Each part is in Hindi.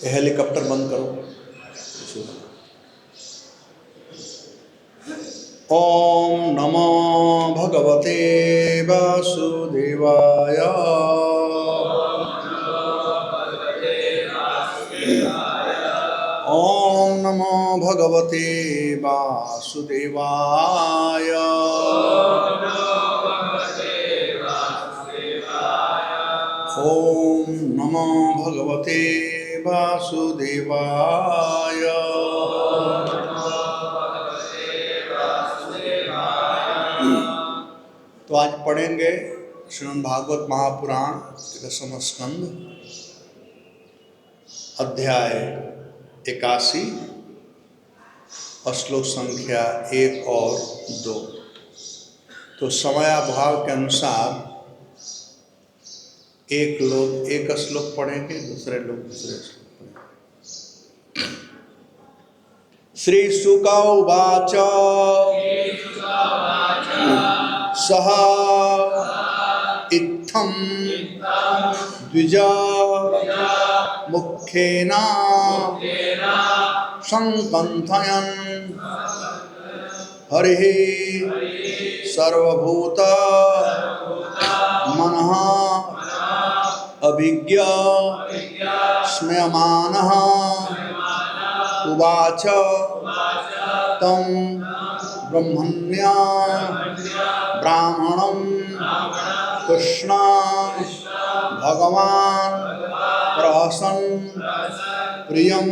हेलीकॉप्टर बंद करो। ओम नमो भगवते वासुदेवाय। ओम नमो भगवते वासुदेवाय। ओम नमो भगवते वासुदेवाय। तो आज पढ़ेंगे श्रीमद् भागवत महापुराण 10वां स्कंद, अध्याय 81 और श्लोक संख्या 1 और 2। तो समयाभाव के अनुसार एक लोग एक श्लोक पढ़ेंगे, दूसरे लोग दूसरे श्लोक पढ़ेंगे। श्री शुक उवाच सह इत्थं द्विज मुख्येन संकंथयन् हरिः सर्वभूत मनः अभिज्ञ स्मयमानः उवाच तं ब्रह्मण्य ब्राह्मणं कृष्ण भगवान् प्रहसन् प्रियं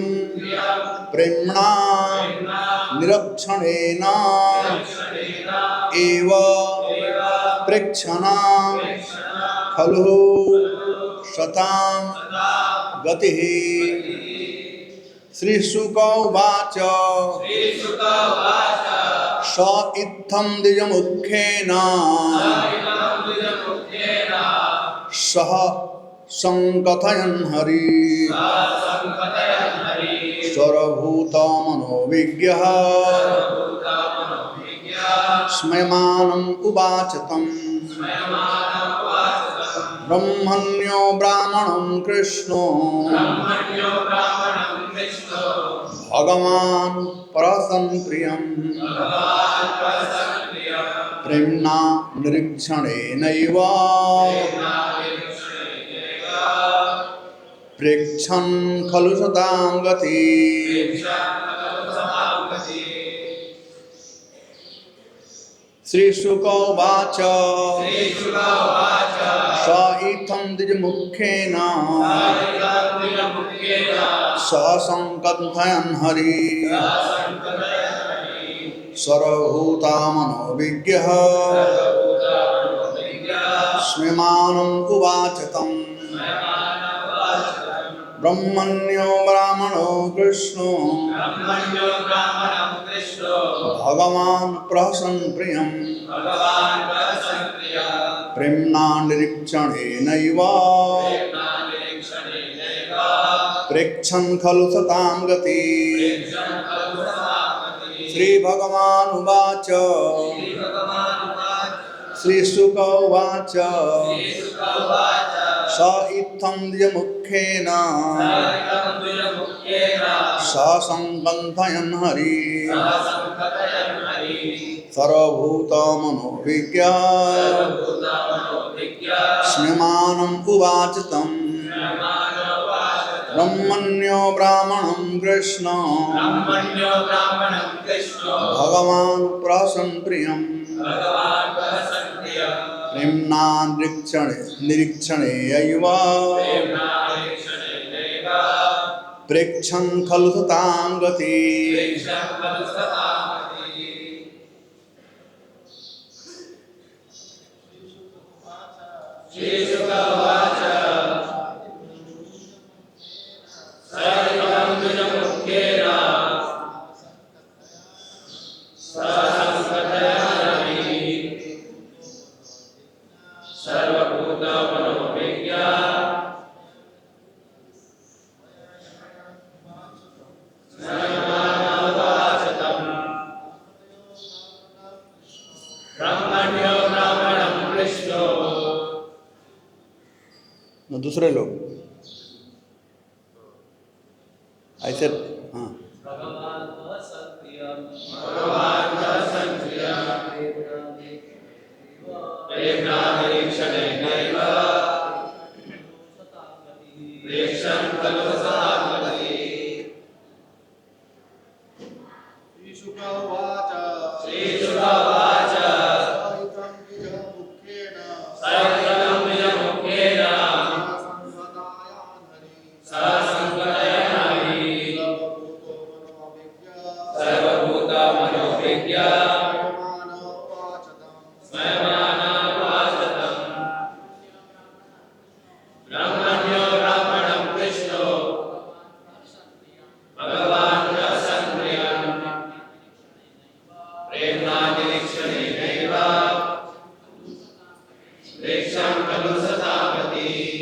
प्रेम्णा निरक्षणेन एव प्रेक्षणा खलु शतां गतिः। श्री शुक उवाच स इत्थं द्विजमुख्येन सह संकथयन् हरि सर्वभूतमनोविज्ञः स्मयमानम् उवाच तं ब्रह्मण्यो ब्राह्मणं कृष्णो भगवान् प्रहसन् प्रियं प्रेम्णा निरीक्षणेनैव प्रेक्षन् खलु शतां गतिः। श्री शुक उवाच स इत्थं द्विजमुख्येन सह संकथयन् हरि सर्वभूतमनोविज्ञः स्मयमानम् उवाच तं ब्रह्मण्यो ब्राह्मणो कृष्णो भगवान् प्रहसन् प्रियं प्रेम्णा निरीक्षणेनैव प्रेक्षन् खलु शतां गतिः। श्री भगवान् उवाच श्री शुक उवाच स इत्थं द्विजमुख्येन सह संकथयन् हरि सर्वभूतमनोविज्ञः स्मयमानम् उवाच तं ब्रह्मण्यो ब्राह्मणं कृष्ण भगवान् प्रहसन् प्रियं प्रेम्णा निरीक्षणेनैव प्रेक्षन् खलु शतां गतिः। दूसरे लोग ऐसे हाँ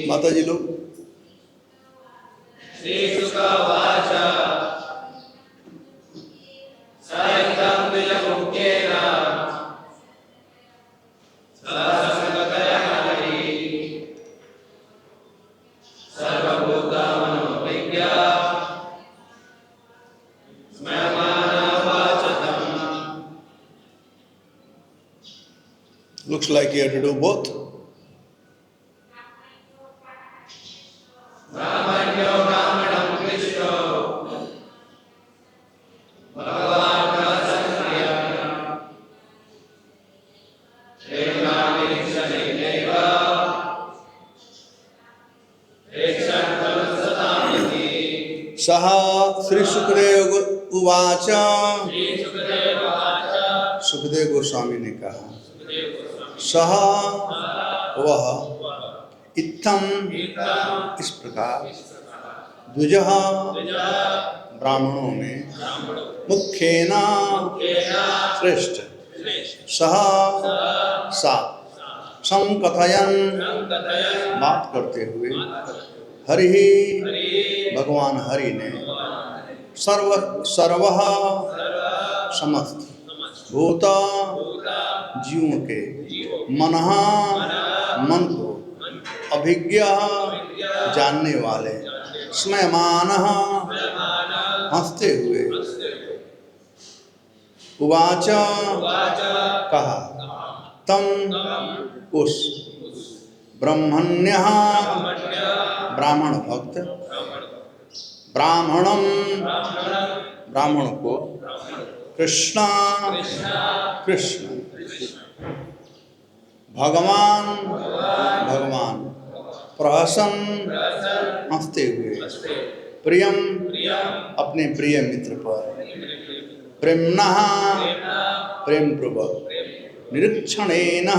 माता जी लोग looks like you have to do both. सः श्री सुखदेव उवाच, सुखदेव गोस्वामी ने कहा, सः वह इत्थम इस प्रकार द्विजः ब्राह्मणों में मुख्येन श्रेष्ठ सः सात संकथयन बात करते हुए हरि भगवान हरि ने सर्व समस्त भूत जीवों के मन को अभिज्ञ जानने वाले स्मयमान हंसते हुए उवाच कहा, तम उस ब्रह्मण्य ब्राह्मण भक्त ब्राह्मण को कृष्ण भगवान प्रहसन हंसते हुए प्रियम अपने प्रिय मित्र पर प्रेमना प्रेम पूर्वक निरीक्षणेन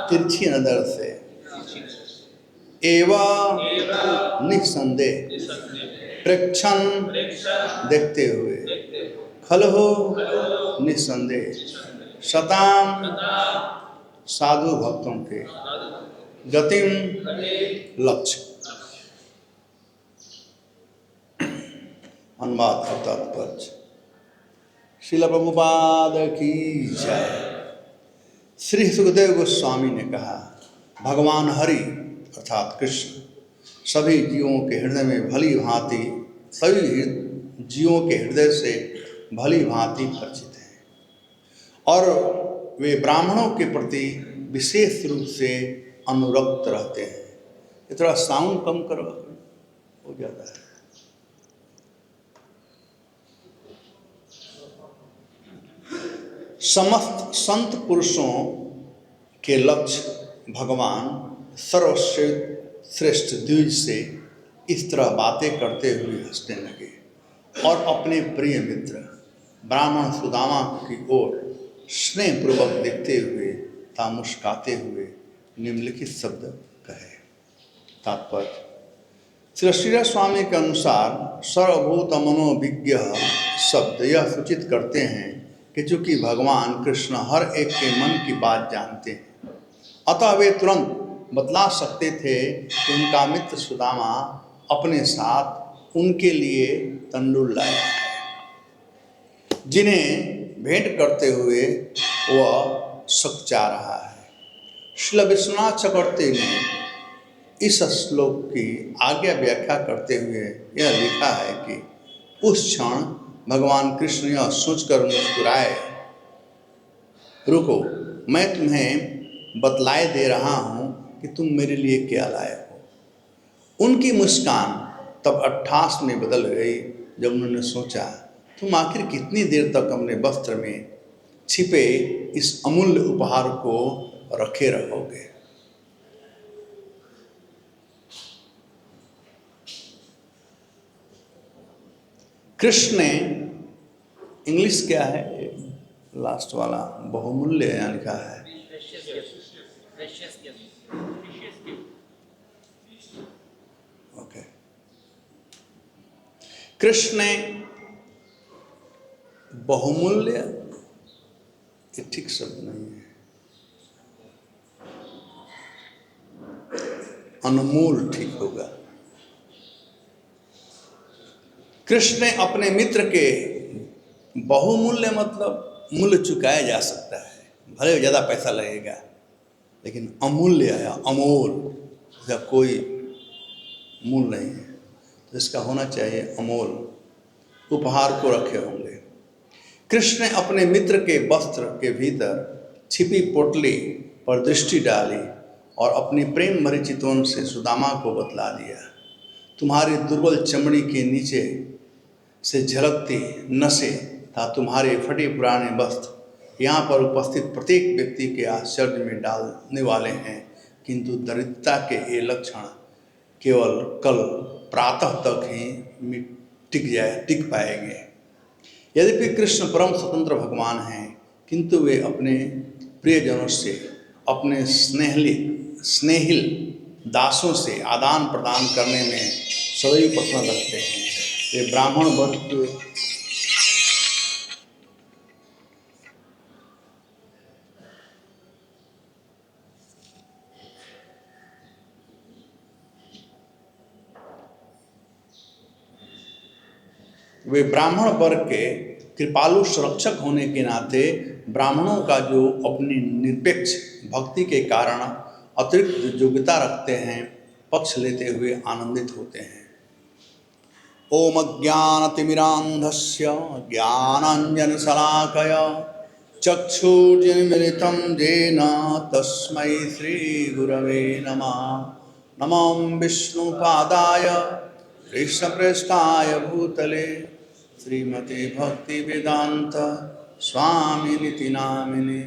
तिरछी नजर से एवं निसंदेह प्रेक्षण देखते हुए खलहो निसंदेह शताम साधु भक्तों के गतिम लक्ष्य। अनुवाद का तात्पर्य। श्रील प्रभुपाद की जय। श्री सुखदेव गोस्वामी ने कहा, भगवान हरि अर्थात कृष्ण सभी जीवों के हृदय में भली भांति सभी जीवों के हृदय से भली भांति परिचित हैं और वे ब्राह्मणों के प्रति विशेष रूप से अनुरक्त रहते हैं। ये थोड़ा साउंड कम करो, हो जाता है। समस्त संत पुरुषों के लक्ष्य भगवान सर्वश्रेष्ठ द्विज से इस तरह बातें करते हुए हंसने लगे और अपने प्रिय मित्र ब्राह्मण सुदामा की ओर स्नेहपूर्वक देखते हुए ता मुस्काते हुए निम्नलिखित शब्द कहे। तात्पर्य। श्री श्रीधर स्वामी के अनुसार सर्वभूत मनोविज्ञ शब्द यह सूचित करते हैं कि चूंकि भगवान कृष्ण हर एक के मन की बात जानते हैं, अतः वे तुरंत बतला सकते थे कि उनका मित्र सुदामा अपने साथ उनके लिए तंडुल लाया है, जिन्हें भेंट करते हुए वह सकचा रहा है। श्रील विश्वनाथ चक्रवर्ती ने इस श्लोक की आगे व्याख्या करते हुए यह लिखा है कि उस क्षण भगवान कृष्ण यह सोचकर मुस्कुराए, रुको, मैं तुम्हें बतलाए दे रहा हूँ कि तुम मेरे लिए क्या लाए हो। उनकी मुस्कान तब अट्ठास में बदल गई जब उन्होंने सोचा, तुम आखिर कितनी देर तक अपने वस्त्र में छिपे इस अमूल्य उपहार को रखे रहोगे। कृष्ण ने, इंग्लिश क्या है लास्ट वाला, बहुमूल्य यहाँ लिखा है, ओके। कृष्ण ने बहुमूल्य, ये ठीक शब्द नहीं है, अनमोल ठीक होगा। कृष्ण ने अपने मित्र के, बहुमूल्य मतलब मूल्य चुकाया जा सकता है, भले ज़्यादा पैसा लगेगा, लेकिन अमूल्य है, अमोल, इसका कोई मूल नहीं है, तो इसका होना चाहिए अमोल, उपहार को रखे होंगे। कृष्ण ने अपने मित्र के वस्त्र के भीतर छिपी पोटली पर दृष्टि डाली और अपनी प्रेम भरी चितवन से सुदामा को बतला दिया, तुम्हारी दुर्बल चमड़ी के नीचे से झलकती नसें तथा तुम्हारे फटे पुराने वस्त्र यहाँ पर उपस्थित प्रत्येक व्यक्ति के आश्चर्य में डालने वाले हैं, किंतु दरिद्रता के ये लक्षण केवल कल प्रातः तक ही टिक पाएंगे। यद्यपि कृष्ण परम स्वतंत्र भगवान हैं, किंतु वे अपने प्रियजनों से, अपने स्नेहिल दासों से आदान प्रदान करने में सदैव पसंद रखते हैं। ये ब्राह्मण वर्ग के कृपालु संरक्षक होने के नाते ब्राह्मणों का जो अपनी निरपेक्ष भक्ति के कारण अतिरिक्त योग्यता रखते हैं, पक्ष लेते हुए आनंदित होते हैं। ओम अज्ञानतिमिरान्धस्य ज्ञानाञ्जनशलाकया चक्षुर्मिलितं येन तस्मै श्रीगुरवे नमः। नमो विष्णुपादाय कृष्णप्रेष्ठाय भूतले श्रीमते भक्तिवेदांत स्वामिनिति नामिने।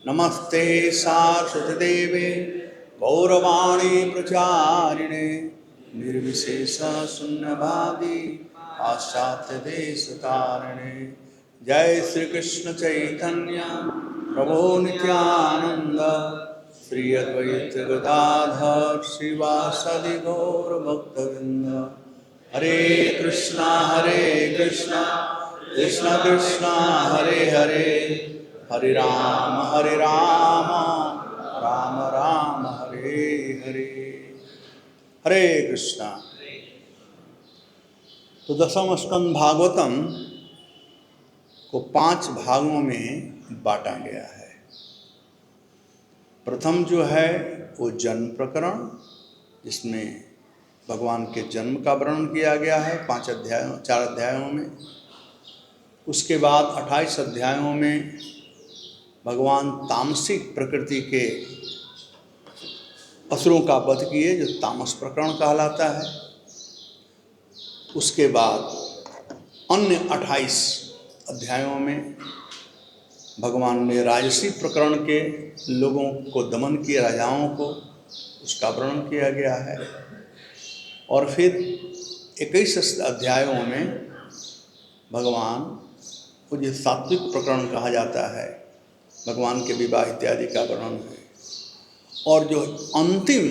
नमस्ते सारस्वतीदेवे गौरवाणी प्रचारिणे निर्विशेष शून्यवादी पाश्चात्य देश तारिणे। जय श्री कृष्ण चैतन्य प्रभु नित्यानंद श्री अद्वैत गदाधर श्रीवासदि गौर भक्तवृंद। हरे कृष्णा कृष्णा कृष्णा हरे हरे, हरे राम राम राम हरे हरे। हरे कृष्णा। तो दशम स्कंद भागवतम को 5 भागों में बांटा गया है। प्रथम जो है वो जन्म प्रकरण, जिसमें भगवान के जन्म का वर्णन किया गया है 4 अध्यायों में। उसके बाद 28 अध्यायों में भगवान तामसिक प्रकृति के असुरों का वध किए, जो तामस प्रकरण कहलाता है। उसके बाद अन्य 28 अध्यायों में भगवान ने राजसी प्रकरण के लोगों को दमन किया, राजाओं को, उसका वर्णन किया गया है। और फिर 21 अध्यायों में भगवान को जो सात्विक प्रकरण कहा जाता है, भगवान के विवाह इत्यादि का वर्णन है। और जो अंतिम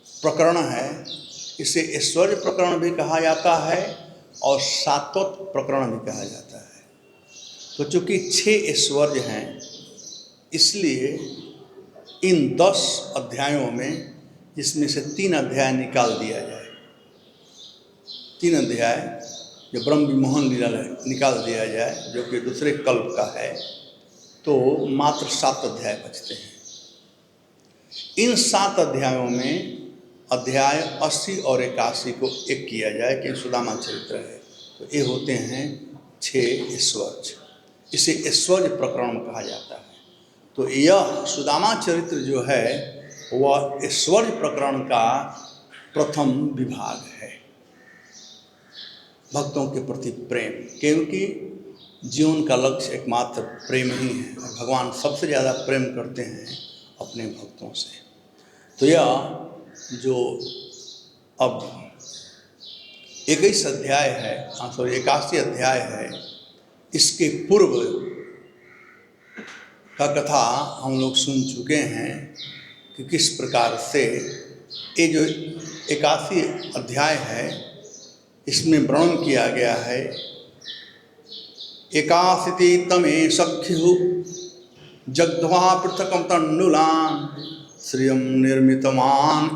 प्रकरण है, इसे ऐश्वर्य प्रकरण भी कहा जाता है और सात्वत प्रकरण भी कहा जाता है। तो चूँकि 6 ऐश्वर्य हैं, इसलिए इन 10 अध्यायों में, जिसमें से 3 अध्याय निकाल दिया जाए, 3 अध्याय जो ब्रह्म विमोहन लीला निकाल दिया जाए, जो कि दूसरे कल्प का है, तो मात्र 7 अध्याय बचते हैं। इन 7 अध्यायों में अध्याय 80 और 81 को एक किया जाए कि सुदामा चरित्र है, तो ये होते हैं 6 ऐश्वर्य। इसे ऐश्वर्य प्रकरण कहा जाता है। तो यह सुदामा चरित्र जो है वह ऐश्वर्य प्रकरण का प्रथम विभाग है। भक्तों के प्रति प्रेम, क्योंकि जीवन का लक्ष्य एकमात्र प्रेम ही है और भगवान सबसे ज़्यादा प्रेम करते हैं अपने भक्तों से। तो यह जो अब 21 अध्याय है, 81 अध्याय है, इसके पूर्व का कथा हम लोग सुन चुके हैं कि किस प्रकार से ये जो 81 अध्याय है इसमें वर्णन किया गया है। 81 तमे सख्यु जग्ध्वा पृथकं तण्डुलान् श्रियं निर्मितवान्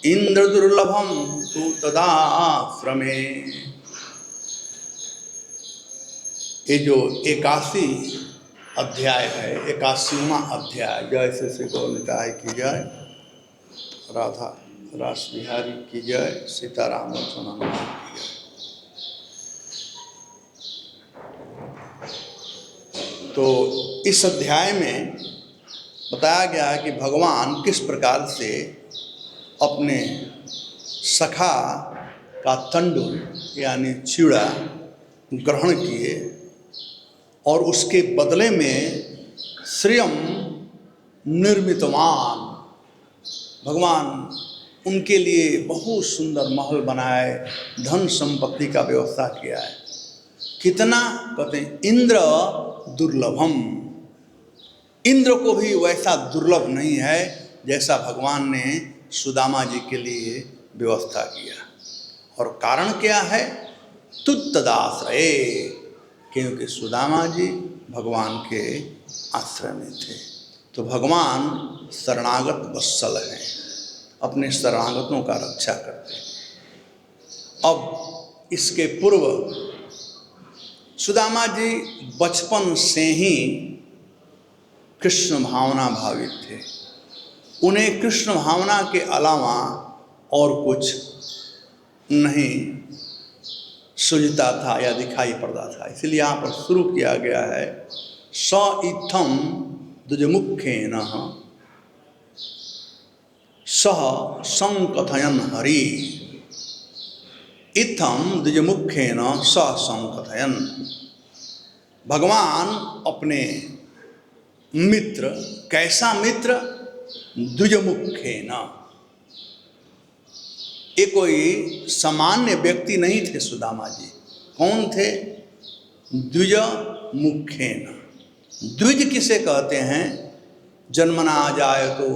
इंद्रदुर्लभं तु तदाश्रमे। ये जो 81 अध्याय है, 81वां अध्याय, जय श्री गौर निताय की जय, राधा रास बिहारी की जय, सीताराम लक्ष्मण हनुमान की जय। तो इस अध्याय में बताया गया है कि भगवान किस प्रकार से अपने सखा का तंडुल यानी चिड़ा ग्रहण किए और उसके बदले में श्रियम निर्मितवान, भगवान उनके लिए बहुत सुंदर महल बनाए, धन संपत्ति का व्यवस्था किया है। कितना कहते हैं, इंद्र दुर्लभम, इंद्र को भी वैसा दुर्लभ नहीं है जैसा भगवान ने सुदामा जी के लिए व्यवस्था किया। और कारण क्या है? तुत्तदाश्रय, क्योंकि सुदामा जी भगवान के आश्रय में थे। तो भगवान शरणागत वत्सल हैं, अपने शरणागतों का रक्षा करते हैं। अब इसके पूर्व सुदामा जी बचपन से ही कृष्ण भावना भावित थे। उन्हें कृष्ण भावना के अलावा और कुछ नहीं सूझता था या दिखाई पड़ता था। इसलिए यहाँ पर शुरू किया गया है, स इत्थम द्विजमुखेन सह संकथयन हरि। इत्थम द्विजमुखेन सह संकथयन, भगवान अपने मित्र, कैसा मित्र? द्विजमुखेन, ये कोई सामान्य व्यक्ति नहीं थे सुदामा जी। कौन थे? द्विजमुखेन। द्विज किसे कहते हैं? जन्मना जाय तो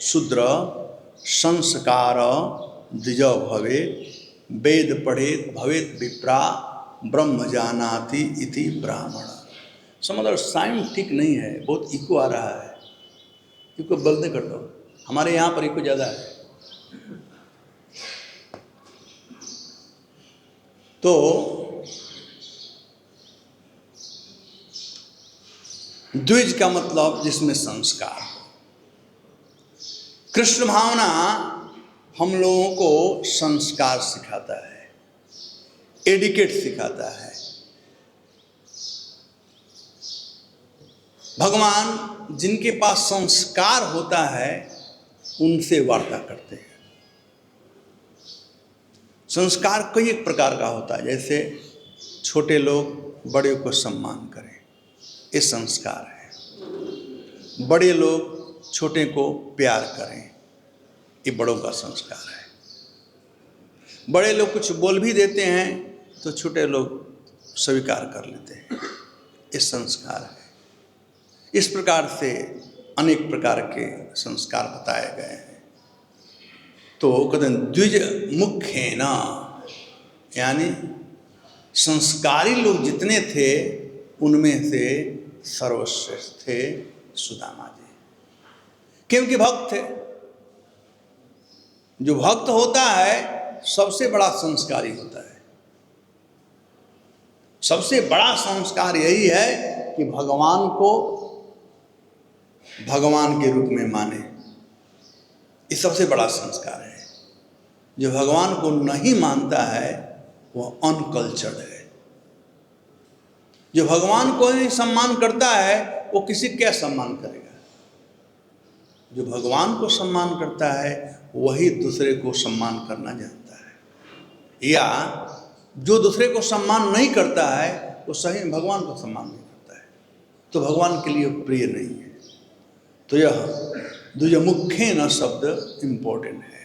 शूद्र, संस्कार द्विज भवे, वेद पढ़ेत भवेत विप्रा, ब्रह्म जानाति इति ब्राह्मण। समझ, साइन ठीक नहीं है, बहुत इको आ रहा है, इको बंद कर दो, हमारे यहाँ पर इको ज़्यादा है। तो द्विज का मतलब जिसमें संस्कार। कृष्ण भावना हम लोगों को संस्कार सिखाता है, एडिकेट सिखाता है। भगवान जिनके पास संस्कार होता है उनसे वार्ता करते हैं। संस्कार कई एक प्रकार का होता है, जैसे छोटे लोग बड़े को सम्मान करें, ये संस्कार है। बड़े लोग छोटे को प्यार करें, ये बड़ों का संस्कार है। बड़े लोग कुछ बोल भी देते हैं तो छोटे लोग स्वीकार कर लेते हैं, ये संस्कार है। इस प्रकार से अनेक प्रकार के संस्कार बताए गए हैं। तो कहते हैं द्विज मुखेन, यानी संस्कारी लोग जितने थे उनमें से सर्वश्रेष्ठ थे सुदामा जी, क्योंकि भक्त थे। जो भक्त होता है सबसे बड़ा संस्कारी होता है। सबसे बड़ा संस्कार यही है कि भगवान को भगवान के रूप में माने, ये सबसे बड़ा संस्कार है। जो भगवान को नहीं मानता है वह अनकल्चर्ड है। जो भगवान को नहीं सम्मान करता है वो किसी क्या सम्मान करेगा। जो भगवान को सम्मान करता है वही दूसरे को सम्मान करना जानता है, या जो दूसरे को सम्मान नहीं करता है वो सही में भगवान को सम्मान नहीं करता है, तो भगवान के लिए प्रिय नहीं है। तो यह द्विजमुखेन शब्द इम्पोर्टेंट है,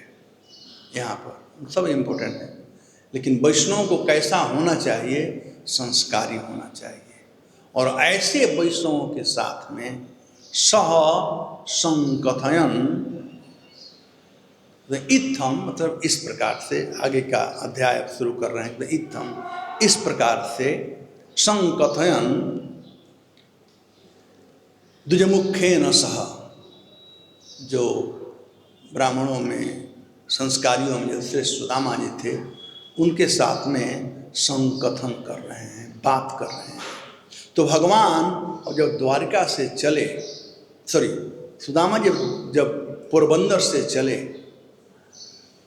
यहाँ पर सब इम्पोर्टेंट है। लेकिन वैष्णव को कैसा होना चाहिए? संस्कारी होना चाहिए। और ऐसे वैष्णवों के साथ में सह संकथयन, इत्थम मतलब इस प्रकार से, आगे का अध्याय शुरू कर रहे हैं। इत्थम इस प्रकार से, संकथयन द्विजमुखेन सह, जो ब्राह्मणों में संस्कारियों में जो श्रेष्ठ सुदामा जी थे उनके साथ में संकथन कर रहे हैं, बात कर रहे हैं। तो भगवान जब द्वारिका से चले, सुदामा जब पोरबंदर से चले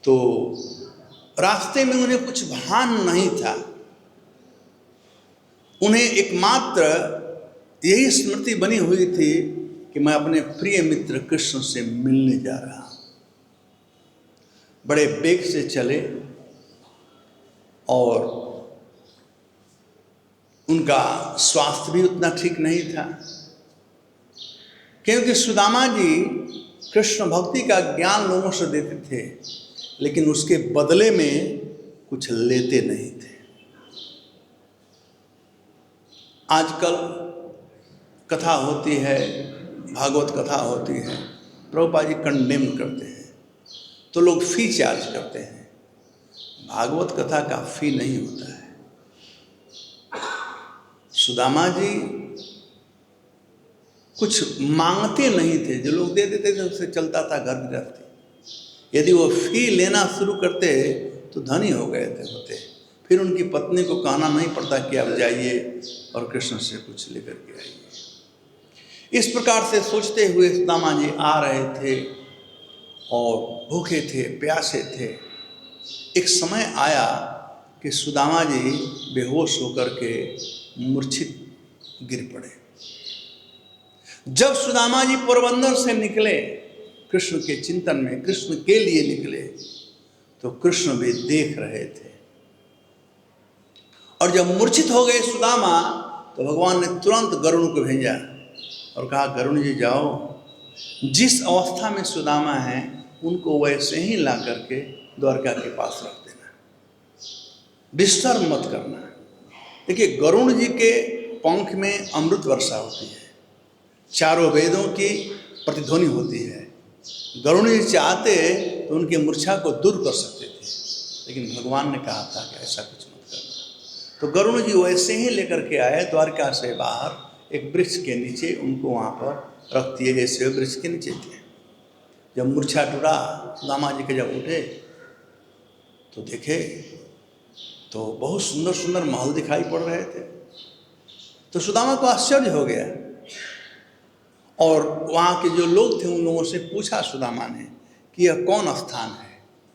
तो रास्ते में उन्हें कुछ भान नहीं था। उन्हें एकमात्र यही स्मृति बनी हुई थी कि मैं अपने प्रिय मित्र कृष्ण से मिलने जा रहा हूं। बड़े वेग से चले और उनका स्वास्थ्य भी उतना ठीक नहीं था, क्योंकि सुदामा जी कृष्ण भक्ति का ज्ञान लोगों से देते थे, लेकिन उसके बदले में कुछ लेते नहीं थे। आजकल कथा होती है, भागवत कथा होती है, प्रभुपाद जी कंडेम करते हैं तो लोग फी चार्ज करते हैं। भागवत कथा का फी नहीं होता है। सुदामा जी कुछ मांगते नहीं थे, जो लोग दे देते थे उससे चलता था घर गृहस्थी। यदि वो फी लेना शुरू करते तो धनी हो गए थे होते। फिर उनकी पत्नी को कहना नहीं पड़ता कि आप जाइए और कृष्ण से कुछ लेकर के आइए। इस प्रकार से सोचते हुए सुदामा जी आ रहे थे और भूखे थे, प्यासे थे। एक समय आया कि सुदामा जी बेहोश होकर के मूर्छित गिर पड़े। जब सुदामा जी पोरबंदर से निकले कृष्ण के चिंतन में, कृष्ण के लिए निकले, तो कृष्ण भी देख रहे थे। और जब मूर्छित हो गए सुदामा तो भगवान ने तुरंत गरुण को भेजा और कहा, गरुण जी जाओ, जिस अवस्था में सुदामा है उनको वैसे ही ला करके द्वारका के पास रख देना, डिस्टर्ब मत करना। देखिए, गरुण जी के पंख में अमृत वर्षा होती है, चारों वेदों की प्रतिध्वनि होती है। गरुण जी चाहते तो उनकी मूर्छा को दूर कर सकते थे, लेकिन भगवान ने कहा था कि ऐसा कुछ मत करना। तो गरुण जी वैसे ही लेकर के आए द्वारका से बाहर, एक वृक्ष के नीचे उनको वहाँ पर रख दिए जैसे वृक्ष के नीचे थे। जब मूर्छा टूटा, सुदामा जी के जब उठे तो देखे तो बहुत सुंदर सुंदर महल दिखाई पड़ रहे थे। तो सुदामा को आश्चर्य हो गया और वहाँ के जो लोग थे उन लोगों से पूछा सुदामा ने कि यह कौन स्थान है?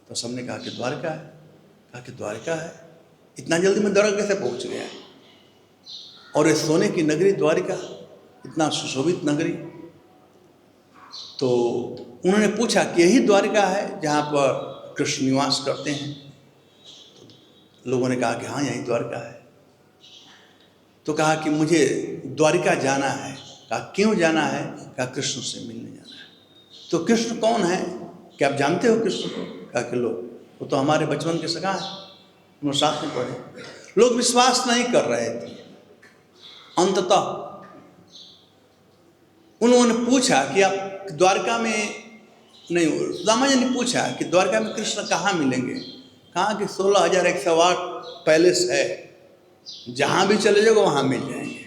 तो सबने कहा कि द्वारका है। कहा कि द्वारका है, इतना जल्दी में द्वारका कैसे पहुँच गया? और ये सोने की नगरी द्वारिका, इतना सुशोभित नगरी। तो उन्होंने पूछा कि यही द्वारिका है जहाँ पर कृष्ण निवास करते हैं? तो लोगों ने कहा कि हाँ, यही द्वारका है। तो कहा कि मुझे द्वारिका जाना है। कहा क्यों जाना है? कहा कृष्ण से मिलने जाना है। तो कृष्ण कौन है? क्या आप जानते हो कृष्ण को? कहा कि लो, वो तो हमारे बचपन के सगा है, उन्होंने साथ में पढ़े। लोग विश्वास नहीं कर रहे थे। अंततः उन्होंने पूछा कि आप द्वारका में नहीं, सुदामा जी ने पूछा कि द्वारका में कृष्ण कहाँ मिलेंगे? कहा कि 16,108 पैलेस है, जहाँ भी चले जाओगे वहाँ मिल जाएंगे।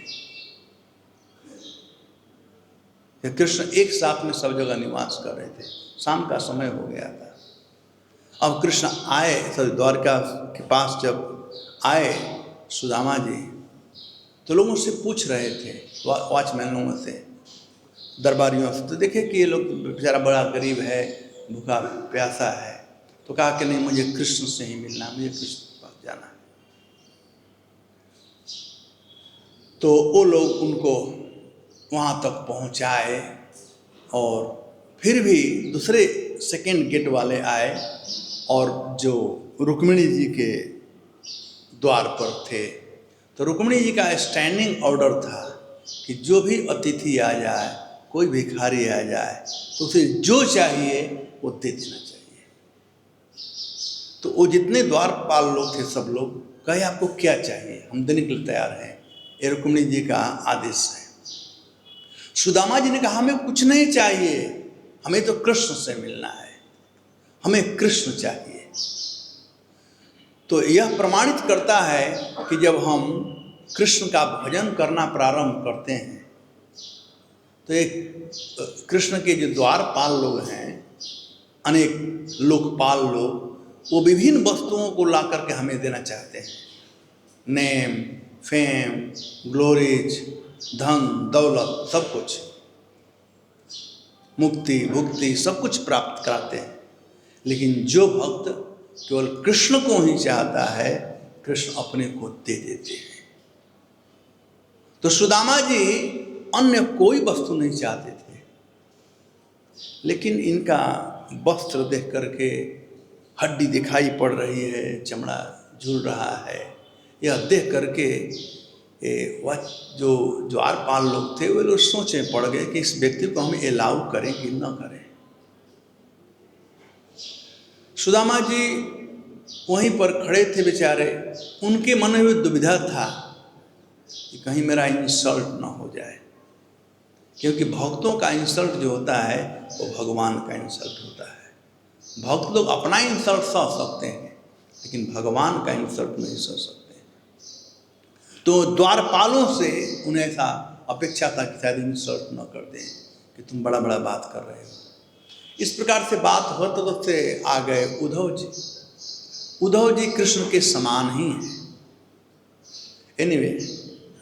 कृष्ण एक साथ में सब जगह निवास कर रहे थे। शाम का समय हो गया था। अब कृष्ण आए, द्वारका के पास जब आए सुदामा जी, तो लोगों से पूछ रहे थे, वॉचमैन लोगों से, दरबारियों से, तो देखे कि ये लोग बेचारा बड़ा गरीब है, भूखा प्यासा है, तो कहा कि नहीं, मुझे कृष्ण से ही मिलना, मुझे कृष्ण के पास जाना है। तो वो लोग उनको वहाँ तक पहुँचाए, और फिर भी दूसरे सेकेंड गेट वाले आए, और जो रुक्मिणी जी के द्वार पर थे, तो रुक्मिणी जी का स्टैंडिंग ऑर्डर था कि जो भी अतिथि आ जाए, कोई भिखारी आ जाए, तो उसे जो चाहिए वो दे देना चाहिए। तो वो जितने द्वारपाल लोग थे, सब लोग कहे आपको क्या चाहिए, हम देने के लिए तैयार हैं, ये रुक्मिणी जी का आदेश है। सुदामा जी ने कहा हमें कुछ नहीं चाहिए, हमें तो कृष्ण से मिलना है, हमें कृष्ण चाहिए। तो यह प्रमाणित करता है कि जब हम कृष्ण का भजन करना प्रारंभ करते हैं, तो एक कृष्ण के जो द्वारपाल लोग हैं, अनेक लोकपाल लोग, वो विभिन्न वस्तुओं को ला करके हमें देना चाहते हैं। नेम, फेम, ग्लोरीज, धन दौलत, सब कुछ, मुक्ति भुक्ति, सब कुछ प्राप्त कराते हैं। लेकिन जो भक्त केवल कृष्ण को ही चाहता है, कृष्ण अपने को दे देते हैं। तो सुदामा जी अन्य कोई वस्तु नहीं चाहते थे, लेकिन इनका वस्त्र देख करके हड्डी दिखाई पड़ रही है, चमड़ा झूल रहा है, यह देख करके वह जो द्वारपाल लोग थे, वे लोग सोचे पड़ गए कि इस व्यक्ति को हम अलाउ करें कि न करें। सुदामा जी वहीं पर खड़े थे बेचारे, उनके मन में दुविधा था कि कहीं मेरा इंसल्ट ना हो जाए, क्योंकि भक्तों का इंसल्ट जो होता है वो भगवान का इंसल्ट होता है। भक्त लोग अपना इंसल्ट सह सकते हैं, लेकिन भगवान का इंसल्ट नहीं सह सकते। तो द्वारपालों से उन्हें ऐसा अपेक्षा था कि शायद इंसल्ट न कर दें कि तुम बड़ा बड़ा बात कर रहे हो। इस प्रकार से बात होते होते आ गए उद्धव जी। उद्धव जी कृष्ण के समान ही हैं। एनीवे,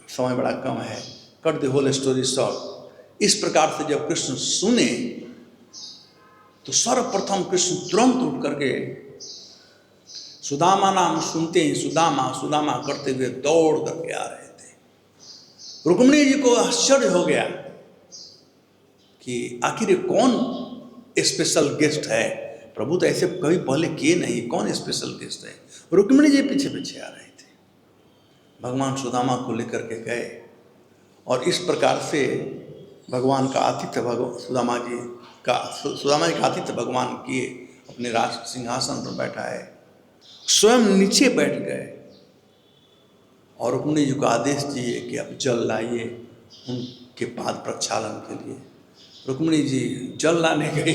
समय बड़ा कम है, cut the whole story short. इस प्रकार से जब कृष्ण सुने, तो सर्वप्रथम कृष्ण तुरंत उठ करके सुदामा नाम सुनते ही सुदामा सुदामा करते हुए दौड़ करके आ रहे थे। रुक्मिणी जी को आश्चर्य हो गया कि आखिर ये कौन स्पेशल गेस्ट है, प्रभु तो ऐसे कभी पहले किए नहीं, कौन स्पेशल गेस्ट है। रुक्मिणी जी पीछे पीछे आ रहे थे, भगवान सुदामा को लेकर के गए, और इस प्रकार से भगवान का आतिथ्य सुदामा जी का आतिथ्य भगवान किए, अपने राज सिंहासन पर बैठा है, स्वयं नीचे बैठ गए, और रुक्मिणी जी को आदेश दिए कि अब जल लाइए उनके पाद प्रक्षालन के लिए। रुक्मिणी जी जल लाने गई,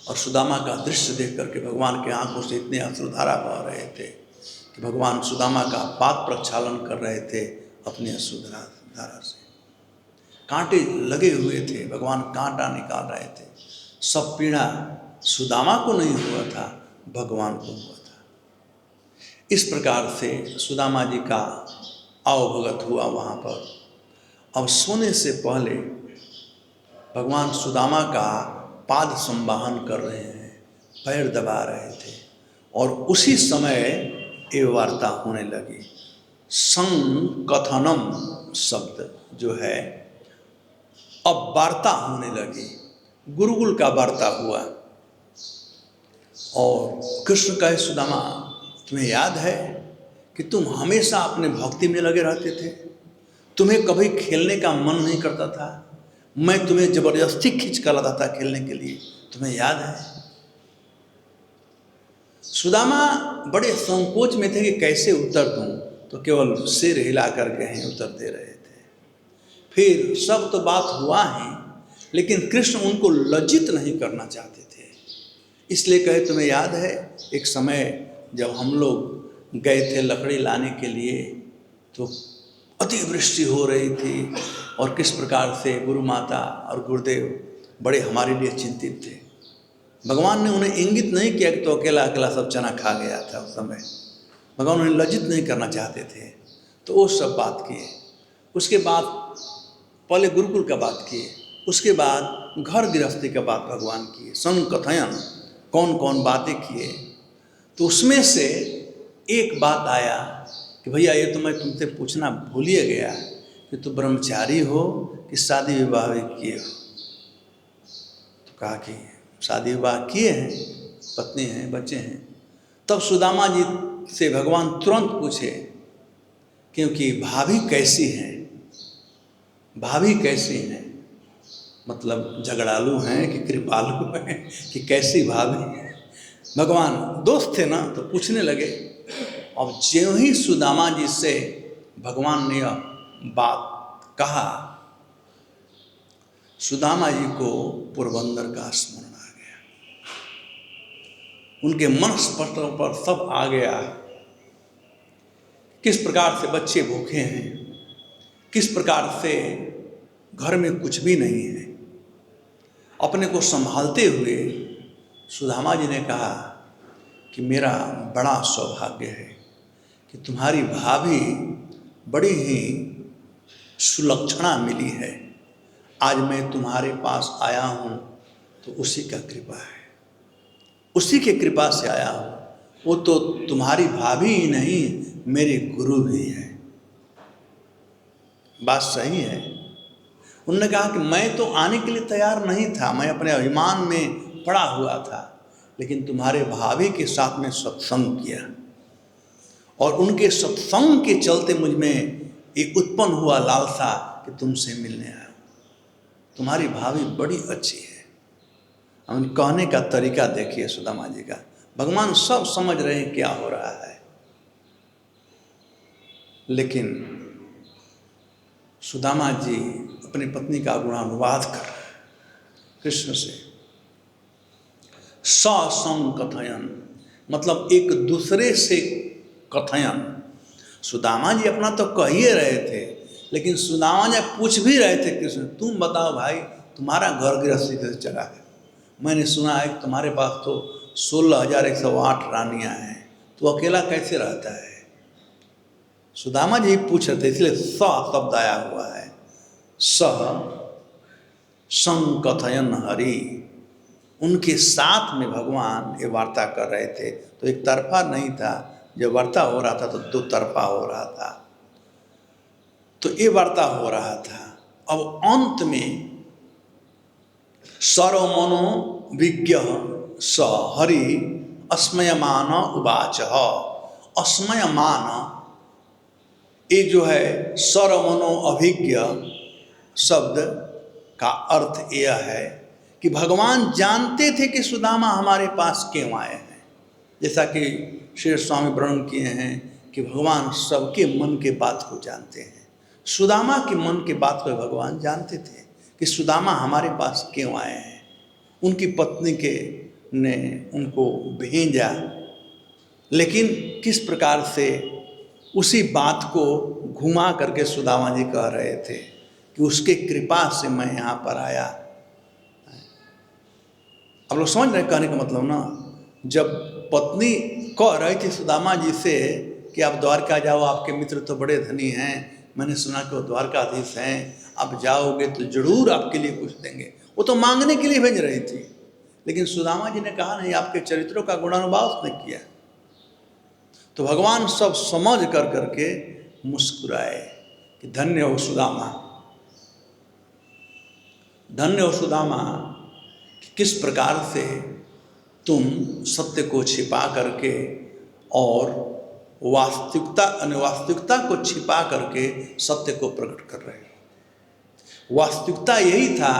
और सुदामा का दृश्य देख करके भगवान के आंखों से इतने अश्रुधारा बह रहे थे कि भगवान सुदामा का पाद प्रक्षालन कर रहे थे अपने अश्रुधारा से। कांटे लगे हुए थे, भगवान कांटा निकाल रहे थे। सब पीड़ा सुदामा को नहीं हुआ था, भगवान को हुआ था। इस प्रकार से सुदामा जी का आवभगत हुआ वहाँ पर। अब सोने से पहले भगवान सुदामा का पाद संवाहन कर रहे हैं, पैर दबा रहे थे, और उसी समय ये वार्ता होने लगी। संकथनम शब्द जो है, अब वार्ता होने लगी, गुरुकुल का वार्ता हुआ। और कृष्ण कहे सुदामा, तुम्हें याद है कि तुम हमेशा अपने भक्ति में लगे रहते थे, तुम्हें कभी खेलने का मन नहीं करता था, मैं तुम्हें जबरदस्ती खींच कर लाता था खेलने के लिए, तुम्हें याद है। सुदामा बड़े संकोच में थे कि कैसे उत्तर दूं, तो केवल सिर हिला करके ही उत्तर दे रहे थे। फिर सब तो बात हुआ ही, लेकिन कृष्ण उनको लज्जित नहीं करना चाहते थे, इसलिए कहे तुम्हें याद है एक समय जब हम लोग गए थे लकड़ी लाने के लिए, तो अतिवृष्टि हो रही थी, और किस प्रकार से गुरु माता और गुरुदेव बड़े हमारे लिए चिंतित थे। भगवान ने उन्हें इंगित नहीं किया कि तो अकेला अकेला सब चना खा गया था उस समय। भगवान उन्हें लज्जित नहीं करना चाहते थे, तो वो सब बात किए। उसके बाद पहले गुरुकुल का बात किए, उसके बाद घर गृहस्थी का बात भगवान किए, संकथयन कौन कौन बातें किए। तो उसमें से एक बात आया कि भैया ये तो मैं तुमसे पूछना भूल ही गया कि तुम ब्रह्मचारी हो कि शादी विवाह भी किए हो। तो कहा कि शादी विवाह किए हैं, पत्नी हैं, बच्चे हैं। तब सुदामा जी से भगवान तुरंत पूछे, क्योंकि भाभी कैसी हैं, भाभी कैसी हैं, मतलब झगड़ालू हैं कि कृपालु हैं कि कैसी भाभी हैं। भगवान दोस्त थे ना, तो पूछने लगे। अब ज्यों ही सुदामा जी से भगवान ने यह बात कहा, सुदामा जी को पोरबंदर का स्मरण आ गया, उनके मनस्पटल पर सब आ गया। किस प्रकार से बच्चे भूखे हैं, किस प्रकार से घर में कुछ भी नहीं है। अपने को संभालते हुए सुदामा जी ने कहा कि मेरा बड़ा सौभाग्य है कि तुम्हारी भाभी बड़ी ही सुलक्षणा मिली है। आज मैं तुम्हारे पास आया हूँ तो उसी का कृपा है, उसी के कृपा से आया हूँ। वो तो तुम्हारी भाभी ही नहीं, मेरे गुरु भी है। बात सही है। उन्होंने कहा कि मैं तो आने के लिए तैयार नहीं था, मैं अपने अभिमान में पड़ा हुआ था, लेकिन तुम्हारे भाभी के साथ में सत्संग किया और उनके सत्संग के चलते मुझ में एक उत्पन्न हुआ लालसा कि तुमसे मिलने आया। तुम्हारी भाभी बड़ी अच्छी है। हम कहने का तरीका देखिए सुदामा जी का। भगवान सब समझ रहे हैं क्या हो रहा है, लेकिन सुदामा जी अपनी पत्नी का गुणानुवाद कर कृष्ण से। ससंग कथयन मतलब एक दूसरे से कथयन। सुदामा जी अपना तो कह ही रहे थे, लेकिन सुदामा जी पूछ भी रहे थे कृष्ण, तुम बताओ भाई तुम्हारा घर गृहस्थी कैसे चला है। मैंने सुना है कि तुम्हारे पास तो 16,108 रानियां हैं, तो अकेला कैसे रहता है। सुदामा जी पूछ रहे थे, इसलिए स शब्द आया हुआ है। सह संकथयन हरि, उनके साथ में भगवान ये वार्ता कर रहे थे। तो एक तरफा नहीं था, जब वार्ता हो रहा था तो दो तरफा हो रहा था। तो ये वार्ता हो रहा था। अब अंत में सर्वमनो विज्ञ स हरि अस्मयमान उवाच। अस्मयमान ये जो है सर्वमनो अभिज्ञ शब्द का अर्थ यह है कि भगवान जानते थे कि सुदामा हमारे पास क्यों आए हैं। जैसा कि श्री स्वामी वर्णन किए हैं कि भगवान सबके मन के बात को जानते हैं। सुदामा के मन के बात को भगवान जानते थे कि सुदामा हमारे पास क्यों आए हैं। उनकी पत्नी के ने उनको भेजा, लेकिन किस प्रकार से उसी बात को घुमा करके सुदामा जी कह रहे थे कि उसके कृपा से मैं यहाँ पर आया। अब लोग समझ रहे कहने का मतलब ना। जब पत्नी कह रही थी सुदामा जी से कि आप द्वारका जाओ, आपके मित्र तो बड़े धनी हैं, मैंने सुना कि वो द्वारकाधीश हैं, आप जाओगे तो जरूर आपके लिए कुछ देंगे। वो तो मांगने के लिए भेज रही थी, लेकिन सुदामा जी ने कहा नहीं, आपके चरित्रों का गुणानुवाद उसने किया। तो भगवान सब समझ कर करके मुस्कुराए कि धन्य हो सुदामा, धन्य हो सुदामा, कि किस प्रकार से तुम सत्य को छिपा करके और वास्तविकता अनवास्तविकता को छिपा करके सत्य को प्रकट कर रहे हो। वास्तविकता यही था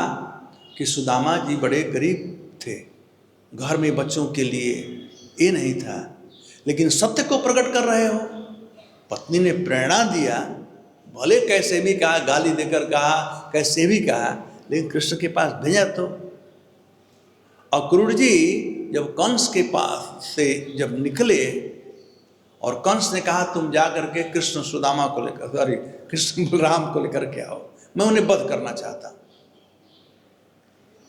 कि सुदामा जी बड़े गरीब थे, घर में बच्चों के लिए ये नहीं था, लेकिन सत्य को प्रकट कर रहे हो। पत्नी ने प्रेरणा दिया, भले कैसे भी कहा, गाली देकर कहा, कैसे भी कहा, लेकिन कृष्ण के पास भेजा। तो अक्रूर जी जब कंस के पास से जब निकले और कंस ने कहा तुम जा करके कृष्ण सुदामा को लेकर, सॉरी कृष्ण बलराम को लेकर के आओ, मैं उन्हें वध करना चाहता हूँ।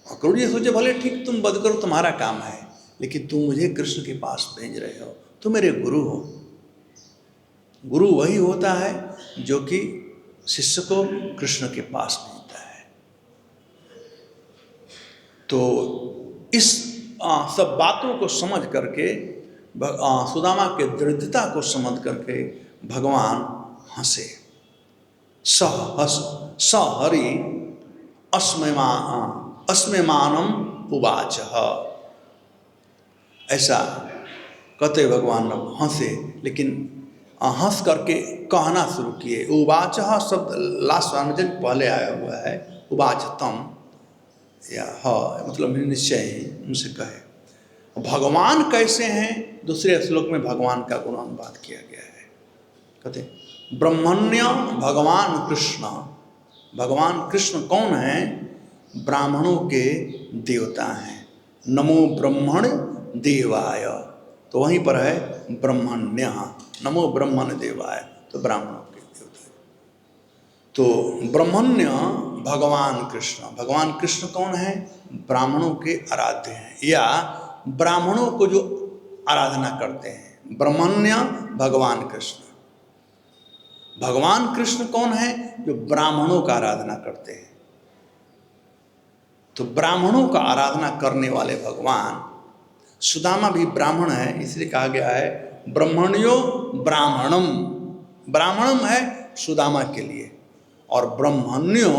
अक्रूर जी सोचे भले ठीक, तुम वध करो, तुम्हारा काम है, लेकिन तुम मुझे कृष्ण के पास भेज रहे हो, तुम मेरे गुरु हो। गुरु वही होता है जो कि शिष्य को कृष्ण के पास भेजता तो इस सब बातों को समझ करके सुदामा के दृढ़ता को समझ करके भगवान हंसे। स हरि अस्मेमानम उवाच। ऐसा कहते भगवान हंसे, लेकिन हंस करके कहना शुरू किए। उवाच शब्द लास्ट वार्मजन पहले आया हुआ है, उवाच तम या मतलब निश्चय ही उनसे कहे। भगवान कैसे हैं, दूसरे श्लोक में भगवान का गुणानुवाद किया गया है। कहते ब्रह्मण्य भगवान कृष्ण। भगवान कृष्ण कौन है? ब्राह्मणों के देवता हैं। नमो ब्रह्मण देवाय, तो वहीं पर है ब्रह्मण्य। नमो ब्रह्मण देवाय, तो ब्राह्मणों के देवता। तो ब्रह्मण्य भगवान कृष्ण। भगवान कृष्ण कौन है? ब्राह्मणों के आराध्य हैं, या ब्राह्मणों को जो आराधना करते हैं। ब्रह्मण्य भगवान कृष्ण। भगवान कृष्ण कौन है? जो ब्राह्मणों का आराधना करते हैं। तो ब्राह्मणों का आराधना करने वाले भगवान, सुदामा भी ब्राह्मण है, इसलिए कहा गया है ब्रह्मण्यो ब्राह्मणम। ब्राह्मणम है सुदामा के लिए, और ब्रह्मण्यो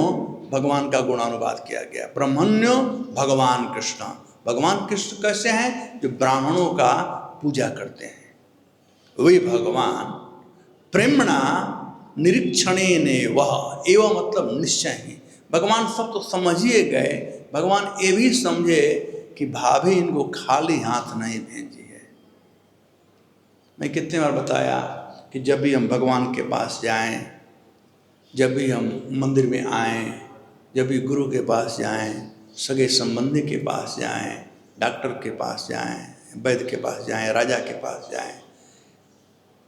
भगवान का गुणानुवाद किया गया। ब्रह्मण्यो भगवान कृष्ण। भगवान कृष्ण कैसे हैं? जो ब्राह्मणों का पूजा करते हैं। वही भगवान प्रेमणा निरीक्षणे ने वह, एवं मतलब निश्चय ही। भगवान सब तो समझिए गए, भगवान ये भी समझे कि भाभी इनको खाली हाथ नहीं भेजी है। मैं कितने बार बताया कि जब भी हम भगवान के पास जाएं, जब भी हम मंदिर में आएं, जब भी गुरु के पास जाएं, सगे संबंधी के पास जाएं, डॉक्टर के पास जाएं, वैद्य के पास जाएं, राजा के पास जाएं,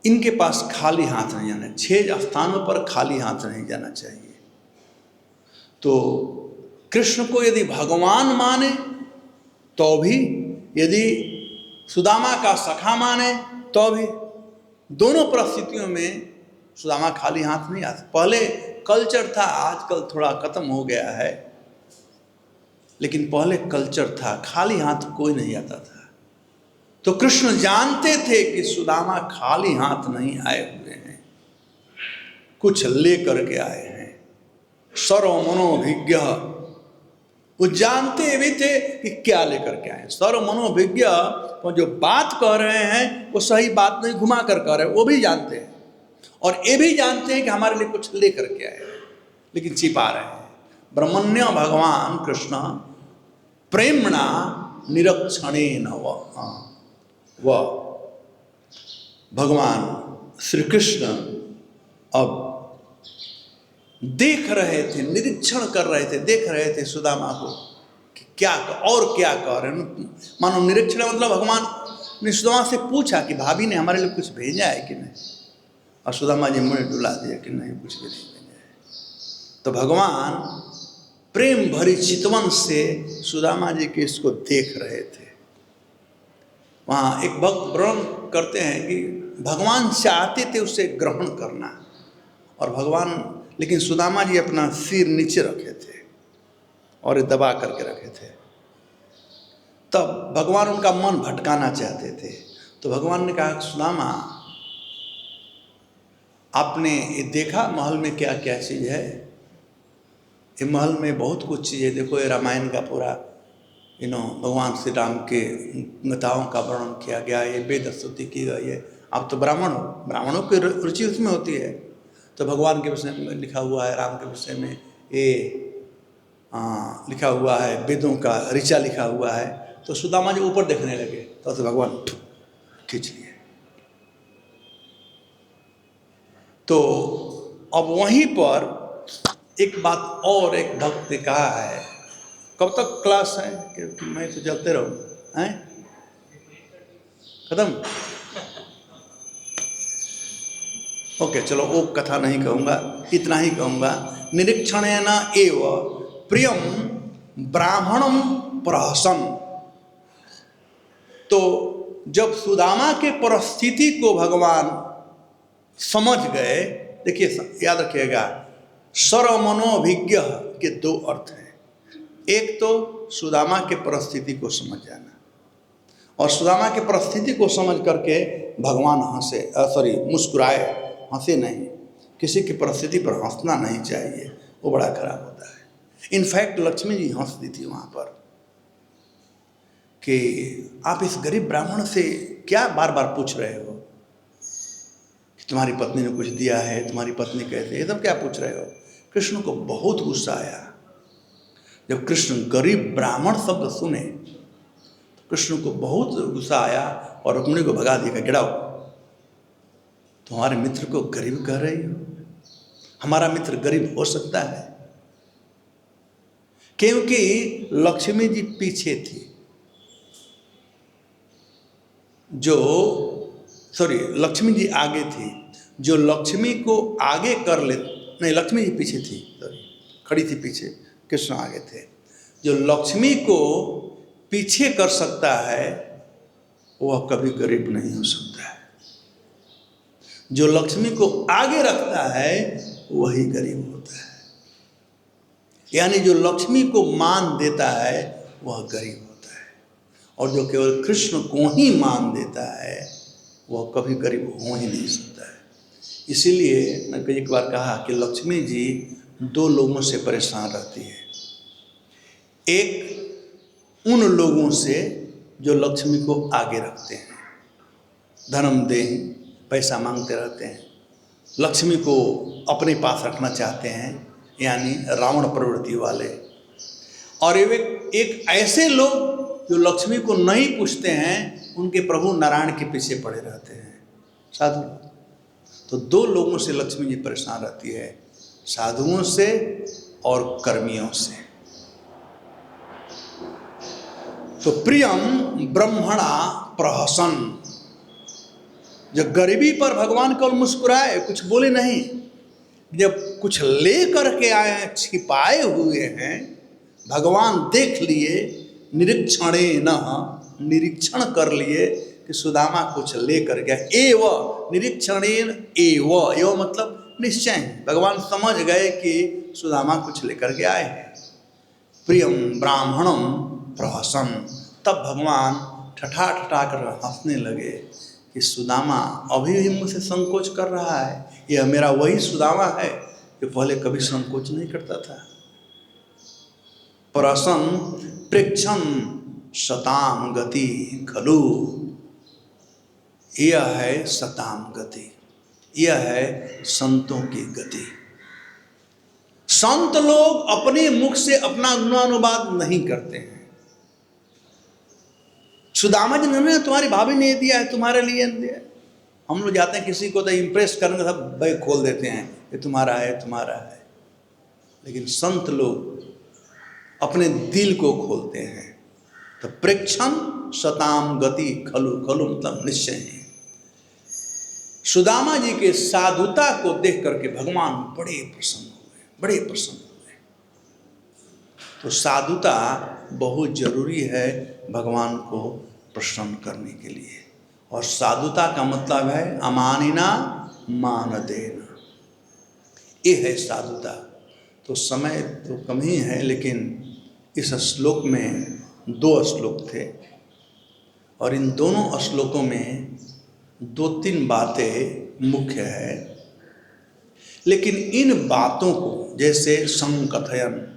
इनके पास खाली हाथ नहीं जाना। 6 स्थानों पर खाली हाथ नहीं जाना चाहिए। तो कृष्ण को यदि भगवान माने तो भी, यदि सुदामा का सखा माने तो भी, दोनों परिस्थितियों में सुदामा खाली हाथ नहीं आता। पहले कल्चर था, आजकल थोड़ा खत्म हो गया है, लेकिन पहले कल्चर था, खाली हाथ कोई नहीं आता था। तो कृष्ण जानते थे कि सुदामा खाली हाथ नहीं आए हुए हैं, कुछ लेकर के आए हैं। सर्वमनोभिज्ञ, वो जानते भी थे कि क्या लेकर के आए। सर्वमनोभिज्ञ, वो जो बात कह रहे हैं वो सही बात नहीं घुमा कर कह रहे हैं, वो भी जानते हैं। और ये भी जानते हैं कि हमारे लिए कुछ लेकर के आए, लेकिन छिपा रहे हैं। ब्रह्मण्य भगवान कृष्ण प्रेमणा निरक्षणे न वह भगवान श्री कृष्ण अब देख रहे थे, निरीक्षण कर रहे थे, देख रहे थे सुदामा को कि क्या और क्या कह रहे हैं। मानो निरीक्षण मतलब भगवान ने सुदामा से पूछा कि भाभी ने हमारे लिए कुछ भेजा है कि नहीं, और सुदामा जी मुंह डुला दिया कि नहीं, कुछ भी नहीं भेजा है। तो भगवान प्रेम भरी चितवन से सुदामा जी के इसको देख रहे थे। वहाँ एक भक्त वर्णन करते हैं कि भगवान चाहते थे उसे ग्रहण करना, और भगवान, लेकिन सुदामा जी अपना सिर नीचे रखे थे और दबा करके रखे थे। तब भगवान उनका मन भटकाना चाहते थे। तो भगवान ने कहा, सुदामा आपने ये देखा महल में क्या क्या चीज़ है? ये महल में बहुत कुछ चीज़ है। देखो, ये रामायण का पूरा भगवान श्री राम के गताओं का वर्णन किया गया, ये वेद स्तुति की गई है। आप तो ब्राह्मण हो, ब्राह्मणों की रुचि उसमें होती है। तो भगवान के विषय में लिखा हुआ है, राम के विषय में ये लिखा हुआ है, वेदों का ऋचा लिखा हुआ है। तो सुदामा जी ऊपर देखने लगे, तो भगवान खींच लिए। तो अब वहीं पर एक बात और एक भक्त ने कहा है, कब तक क्लास है कि मैं तो चलते रहूँ हैं, खत्म? ओके, चलो वो कथा नहीं कहूँगा, इतना ही कहूँगा। निरीक्षणेन एव प्रियम ब्राह्मणम प्रहसन। तो जब सुदामा के परिस्थिति को भगवान समझ गए, देखिए याद रखिएगा, सर्वमनोभिज्ञ के 2 अर्थ हैं। एक तो सुदामा के परिस्थिति को समझ जाना, और सुदामा के परिस्थिति को समझ करके भगवान मुस्कुराए, हंसे नहीं। किसी की परिस्थिति पर हंसना नहीं चाहिए, वो बड़ा खराब होता है। इनफैक्ट लक्ष्मी जी हंस दी थी वहाँ पर कि आप इस गरीब ब्राह्मण से क्या बार बार पूछ रहे हो कि तुम्हारी पत्नी ने कुछ दिया है, तुम्हारी पत्नी कैसे, ये सब क्या पूछ रहे हो। कृष्ण को बहुत गुस्सा आया जब कृष्ण गरीब ब्राह्मण शब्द सुने, तो कृष्ण को बहुत गुस्सा आया और रुक्मिणी को भगा दिया, गिराओ, तुम्हारे मित्र को गरीब कह रही हो, हमारा मित्र गरीब हो सकता है? क्योंकि लक्ष्मी जी पीछे थी, लक्ष्मी जी आगे थी। जो लक्ष्मी को आगे कर ले, नहीं, लक्ष्मी जी पीछे थी, खड़ी थी पीछे, कृष्ण आगे थे। जो लक्ष्मी को पीछे कर सकता है वह कभी गरीब नहीं हो सकता है। जो लक्ष्मी को आगे रखता है वही गरीब होता है। यानी जो लक्ष्मी को मान देता है वह गरीब होता है, और जो केवल कृष्ण को ही मान देता है वह कभी गरीब हो ही नहीं सकता है। इसीलिए मैं कई बार कहा कि लक्ष्मी जी दो लोगों से परेशान रहती है। एक उन लोगों से जो लक्ष्मी को आगे रखते हैं, धर्म दें, पैसा मांगते रहते हैं, लक्ष्मी को अपने पास रखना चाहते हैं, यानी रावण प्रवृत्ति वाले। और एक ऐसे लोग जो लक्ष्मी को नहीं पूछते हैं, उनके प्रभु नारायण के पीछे पड़े रहते हैं, साधु। तो दो लोगों से लक्ष्मी जी परेशान रहती है, साधुओं से और कर्मियों से। तो प्रियम ब्रह्मणा प्रहसन, जब गरीबी पर भगवान केवल मुस्कुराए, कुछ बोले नहीं। जब कुछ ले करके आए हैं, छिपाए हुए हैं, भगवान देख लिए, निरीक्षण कर लिए कि सुदामा कुछ ले कर गया। एव निरीक्षणेन एव मतलब निश्चय, भगवान समझ गए कि सुदामा कुछ लेकर के आए हैं। प्रियम ब्राह्मणम प्रहसन, तब भगवान ठठा कर हंसने लगे कि सुदामा अभी भी मुझसे संकोच कर रहा है, यह मेरा वही सुदामा है जो पहले कभी संकोच नहीं करता था। प्रसन्न प्रेक्षण शताम गति खलु, यह है शताम गति, यह है संतों की गति। संत लोग अपने मुख से अपना गुणानुवाद नहीं करते हैं। सुदामा जी ने तुम्हारी भाभी ने दिया है, तुम्हारे लिए दिया है। हम लोग जाते हैं किसी को तो इम्प्रेस करने, सब बैग खोल देते हैं, ये तुम्हारा है, तुम्हारा है। लेकिन संत लोग अपने दिल को खोलते हैं। तो प्रेक्षण शताम गति खलु, खलु मतलब निश्चय है। सुदामा जी के साधुता को देख करके भगवान बड़े प्रसन्न हुए, बड़े प्रसन्न हुए। तो साधुता बहुत जरूरी है भगवान को प्रसन्न करने के लिए। और साधुता का मतलब है अमानिना मान देना, ये है साधुता। तो समय तो कम ही है, लेकिन इस श्लोक में 2 श्लोक थे, और इन दोनों श्लोकों में 2-3 बातें मुख्य है। लेकिन इन बातों को, जैसे संकथयन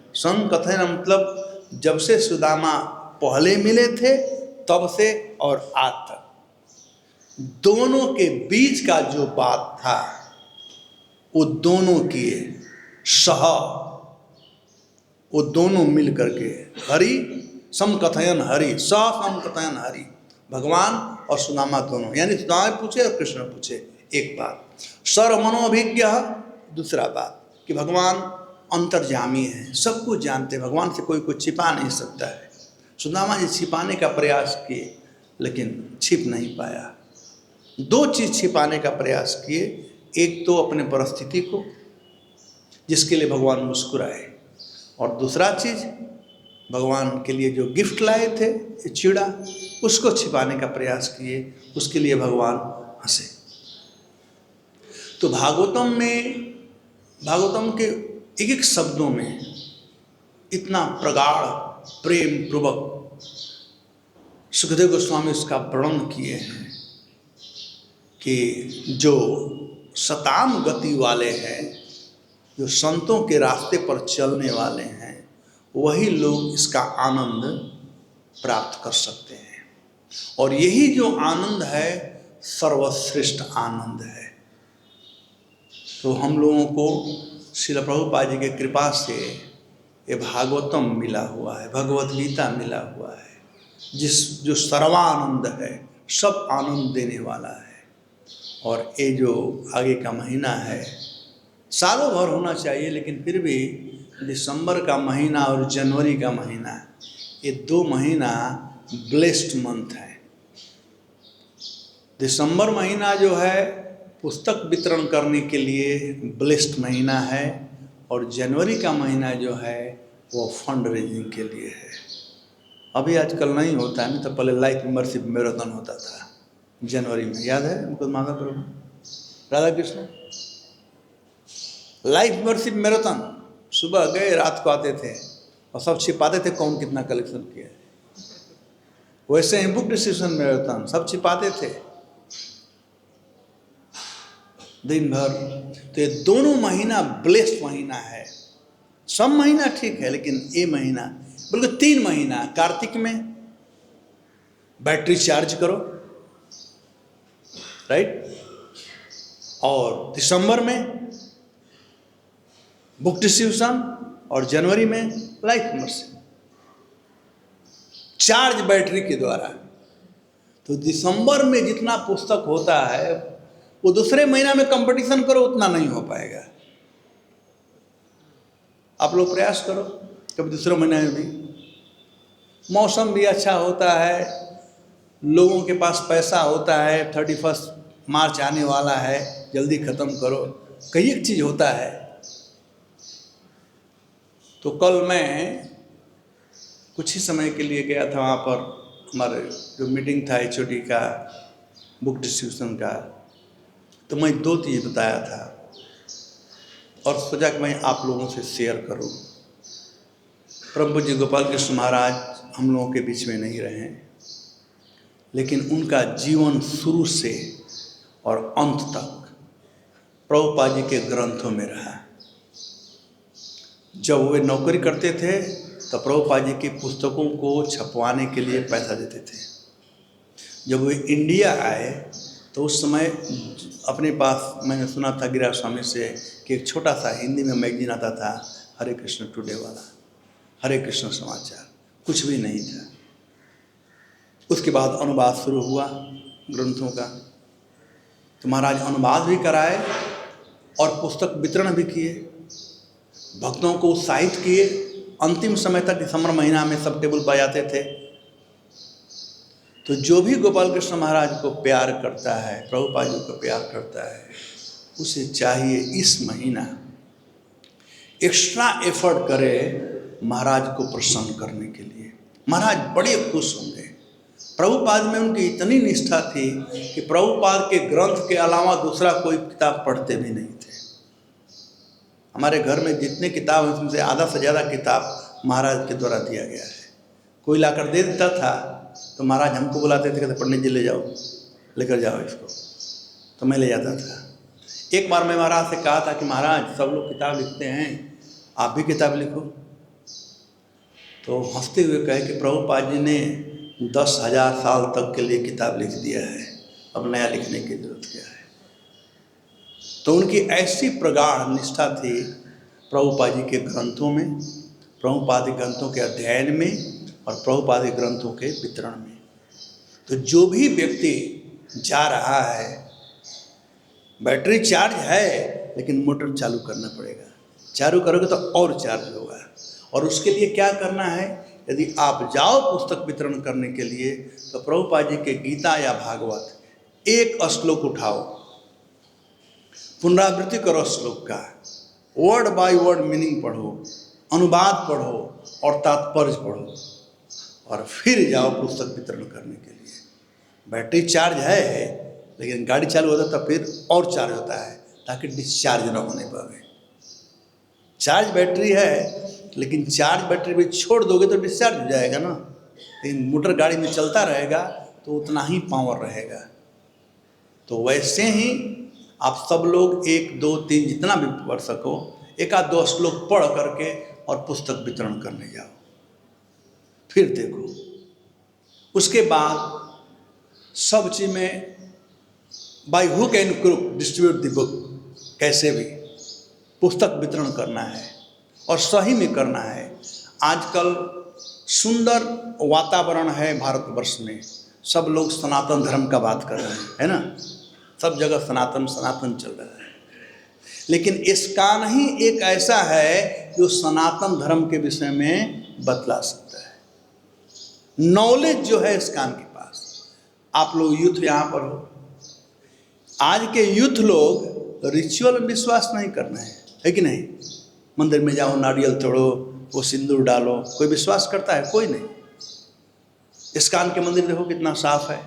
मतलब जब से सुदामा पहले मिले थे तब से और आज तक, दोनों के बीच का जो बात था वो दोनों किए वो दोनों मिल करके हरि समकथयन हरि, समकथयन हरि, भगवान और सुदामा दोनों, यानी सुदामा पूछे और कृष्ण पूछे। एक बात सर्वमनोभिज्ञ, दूसरा बात कि भगवान अंतर्यामी है, सब कुछ जानते हैं, भगवान से कोई कुछ छिपा नहीं सकता है। सुदामा जी छिपाने का प्रयास किए लेकिन छिप नहीं पाया। 2 चीज़ छिपाने का प्रयास किए, एक तो अपने परिस्थिति को जिसके लिए भगवान मुस्कुराए, और दूसरा चीज़ भगवान के लिए जो गिफ्ट लाए थे चिड़ा, उसको छिपाने का प्रयास किए, उसके लिए भगवान हंसे। तो भागवतम के एक शब्दों में इतना प्रगाढ़ प्रेम पूर्वक सुखदेव गोस्वामी इसका वर्णन किए हैं कि जो सताम गति वाले हैं, जो संतों के रास्ते पर चलने वाले हैं, वही लोग इसका आनंद प्राप्त कर सकते हैं। और यही जो आनंद है सर्वश्रेष्ठ आनंद है। तो हम लोगों को श्रील प्रभुपाद जी की कृपा से ये भागवतम मिला हुआ है, भगवत गीता मिला हुआ है, जो सर्वानंद है, सब आनंद देने वाला है। और ये जो आगे का महीना है सालों भर होना चाहिए, लेकिन फिर भी दिसंबर का महीना और जनवरी का महीना, ये 2 महीना ब्लेस्ड मंथ है। दिसंबर महीना जो है पुस्तक वितरण करने के लिए ब्लेस्ड महीना है, और जनवरी का महीना जो है वो फंड रेजिंग के लिए है। अभी आजकल नहीं होता है, नहीं तो पहले लाइफ मेंबरशिप मैराथन होता था जनवरी में, याद है Mukund Madhav Prabhu, Radha Krishna. Life membership marathon, सुबह गए रात को आते थे और सब छिपाते थे कौन कितना कलेक्शन किया है। वैसे ही बुक डिस्ट्रीब्यूशन मैराथन, सब छिपाते थे दिन भर। तो ये दोनों महीना ब्लेस्ड महीना है। सब महीना ठीक है, लेकिन ये महीना बल्कि 3 महीना, कार्तिक में बैटरी चार्ज करो, राइट, और दिसंबर में बुक डिस्ट्रीब्यूशन, और जनवरी में लाइफ मेंबरशिप चार्ज बैटरी के द्वारा। तो दिसंबर में जितना पुस्तक होता है वो दूसरे महीना में कंपटीशन करो उतना नहीं हो पाएगा। आप लोग प्रयास करो कभी दूसरे महीने में भी। मौसम भी अच्छा होता है, लोगों के पास पैसा होता है, 31 मार्च आने वाला है, जल्दी ख़त्म करो, कई एक चीज़ होता है। तो कल मैं कुछ ही समय के लिए गया था वहाँ पर, हमारे जो मीटिंग था HOD का, बुक डिस्ट्रीब्यूशन का, तो मैं 2 चीज़ बताया था और सोचा कि मैं आप लोगों से शेयर करूं। परम पूज्य गोपाल कृष्ण महाराज हम लोगों के बीच में नहीं रहे, लेकिन उनका जीवन शुरू से और अंत तक प्रभुपाद जी के ग्रंथों में रहा। जब वे नौकरी करते थे तो प्रभुपाद जी की पुस्तकों को छपवाने के लिए पैसा देते थे। जब वे इंडिया आए तो उस समय अपने पास, मैंने सुना था गिरिराज स्वामी से कि एक छोटा सा हिंदी में मैगजीन आता था, हरे कृष्ण टुडे वाला, हरे कृष्ण समाचार, कुछ भी नहीं था। उसके बाद अनुवाद शुरू हुआ ग्रंथों का, तो महाराज अनुवाद भी कराए और पुस्तक वितरण भी किए, भक्तों को उत्साहित किए। अंतिम समय तक दिसंबर महीना में सब टेबल पर जाते थे। तो जो भी गोपाल कृष्ण महाराज को प्यार करता है, प्रभुपाद जी को प्यार करता है, उसे चाहिए इस महीना एक्स्ट्रा एफर्ट करे महाराज को प्रसन्न करने के लिए। महाराज बड़े खुश होंगे। प्रभुपाद में उनकी इतनी निष्ठा थी कि प्रभुपाद के ग्रंथ के अलावा दूसरा कोई किताब पढ़ते भी नहीं थे। हमारे घर में जितने किताब हैं उनसे आधा से ज़्यादा किताब महाराज के द्वारा दिया गया है। कोई लाकर दे देता था तो महाराज हमको बुलाते थे, कहते पंडित जी ले जाओ, लेकर जाओ इसको, तो मैं ले जाता था। एक बार मैं महाराज से कहा था कि महाराज सब लोग किताब लिखते हैं, आप भी किताब लिखो। तो हंसते हुए कहे कि प्रभुपाद जी ने 10,000 साल तक के लिए किताब लिख दिया है, अब नया लिखने की जरूरत क्या है। तो उनकी ऐसी प्रगाढ़ निष्ठा थी प्रभुपाद जी के ग्रंथों में, प्रभुपाद ग्रंथों के अध्ययन में और प्रभुपाद ग्रंथों के वितरण में। तो जो भी व्यक्ति जा रहा है, बैटरी चार्ज है लेकिन मोटर चालू करना पड़ेगा, चालू करोगे तो और चार्ज होगा। और उसके लिए क्या करना है, यदि आप जाओ पुस्तक वितरण करने के लिए तो प्रभुपाद जी के गीता या भागवत एक श्लोक उठाओ, पुनरावृत्ति करो श्लोक का, वर्ड बाय वर्ड मीनिंग पढ़ो, अनुवाद पढ़ो और तात्पर्य पढ़ो, और फिर जाओ पुस्तक वितरण करने के लिए। बैटरी चार्ज है लेकिन गाड़ी चालू होता है तो फिर और चार्ज होता है ताकि डिस्चार्ज न होने पाए। चार्ज बैटरी है लेकिन चार्ज बैटरी भी छोड़ दोगे तो डिस्चार्ज हो जाएगा ना। लेकिन मोटर गाड़ी में चलता रहेगा तो उतना ही पावर रहेगा। तो वैसे ही आप सब लोग 1, 2, 3 जितना भी पढ़ सको, 1 आध 2 श्लोक पढ़ करके और पुस्तक वितरण करने जाओ, फिर देखो। उसके बाद सब चीज़ में by hook and crook distribute the book, कैसे भी पुस्तक वितरण करना है और सही में करना है। आजकल सुंदर वातावरण है भारतवर्ष में, सब लोग सनातन धर्म का बात कर रहे हैं, है ना। सब जगह सनातन सनातन चल रहा है, लेकिन इस्कॉन ही एक ऐसा है जो सनातन धर्म के विषय में बतला सकता है। नॉलेज जो है इस्कॉन के पास। आप लोग यूथ यहाँ पर हो, आज के यूथ लोग रिचुअल में विश्वास नहीं करना है कि नहीं। मंदिर में जाओ, नारियल तोड़ो, वो सिंदूर डालो, कोई विश्वास करता है? कोई नहीं। इस्कॉन के मंदिर देखो कितना साफ है,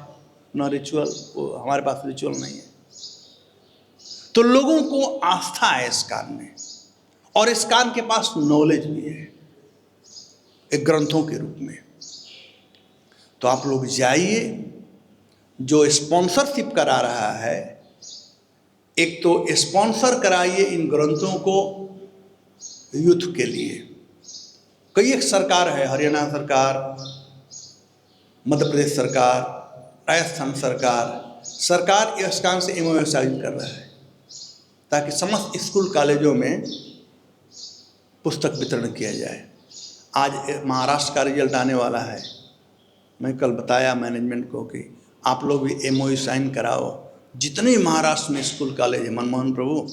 ना रिचुअल। वो हमारे पास रिचुअल नहीं है। तो लोगों को आस्था है इस्कॉन में, और इस्कॉन के पास नॉलेज भी है एक ग्रंथों के रूप में। तो आप लोग जाइए, जो स्पॉन्सरशिप करा रहा है, एक तो स्पॉन्सर कराइए इन ग्रंथों को यूथ के लिए। कई एक सरकार है, हरियाणा सरकार, मध्य प्रदेश सरकार, राजस्थान सरकार इस्कॉन से MOU साइन कर रहा है ताकि समस्त स्कूल कॉलेजों में पुस्तक वितरण किया जाए। आज महाराष्ट्र का रिजल्ट आने वाला है। मैं कल बताया मैनेजमेंट को कि आप लोग भी MOU साइन कराओ। जितने महाराष्ट्र में स्कूल कॉलेज है, मनमोहन प्रभु,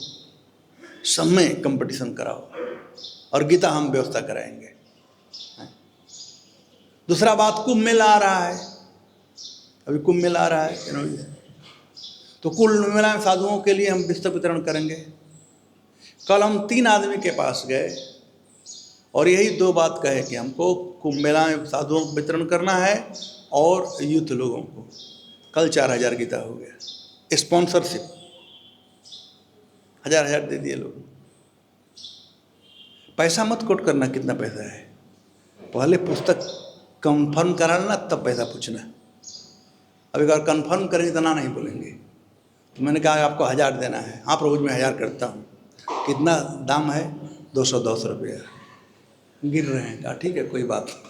सब में कंपटीशन कराओ, और गीता हम व्यवस्था कराएंगे। दूसरा बात, कुंभ मेला आ रहा है। अभी कुंभ मेला आ रहा है, तो कुंभ मेला में साधुओं के लिए हम पुस्तक वितरण करेंगे। कल हम 3 आदमी के पास गए और यही 2 बात कहे कि हमको कुंभ मेला में साधुओं को वितरण करना है और यूथ लोगों को। कल 4000 गीता हो गया। स्पॉन्सरशिप 1000 दे दिए लोग। पैसा मत कोट करना कितना पैसा है, पहले पुस्तक कंफर्म कराना तब पैसा पूछना। अभी अगर कंफर्म करेंगे तो ना नहीं बोलेंगे। तो मैंने कहा आपको 1000 देना है। हाँ प्रभु मैं 1000 करता हूँ। कितना दाम है? 210 रुपया। गिर रहे हैं। कहा ठीक है कोई बात नहीं,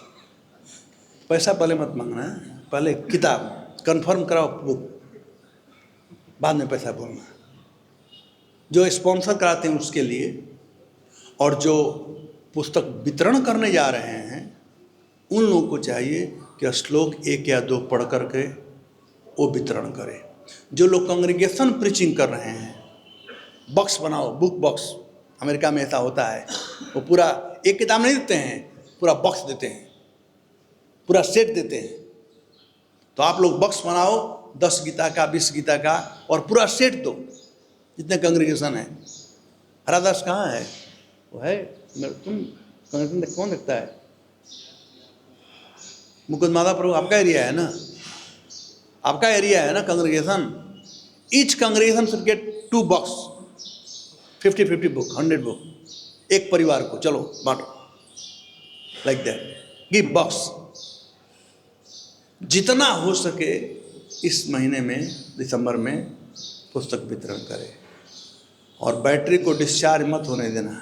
पैसा पहले मत मांगना, पहले किताब कंफर्म कराओ बुक, बाद में पैसा बोलना। जो स्पॉन्सर कराते हैं उसके लिए, और जो पुस्तक वितरण करने जा रहे हैं उन लोगों को चाहिए कि श्लोक 1 या 2 पढ़ करके वो वितरण करें। जो लोग कांग्रेगेशन प्रीचिंग कर रहे हैं, बॉक्स बनाओ, बुक बॉक्स। अमेरिका में ऐसा होता है, वो पूरा एक किताब नहीं देते हैं, पूरा बॉक्स देते हैं, पूरा सेट देते हैं। तो आप लोग बॉक्स बनाओ 10 गीता का, 20 गीता का, और पूरा सेट दो जितने कांग्रेगेशन है। हरादास कहाँ है? वो है, तुम कांग्रेगेशन कौन देखता है? मुकुंद माता प्रभु आपका एरिया है ना, आपका एरिया है ना congregation. Each congregation should get 2 box, 50-50 book, 100 book, एक परिवार को चलो बांटो, लाइक दैट, गिव बॉक्स। जितना हो सके इस महीने में, दिसंबर में पुस्तक वितरण करें, और बैटरी को डिस्चार्ज मत होने देना,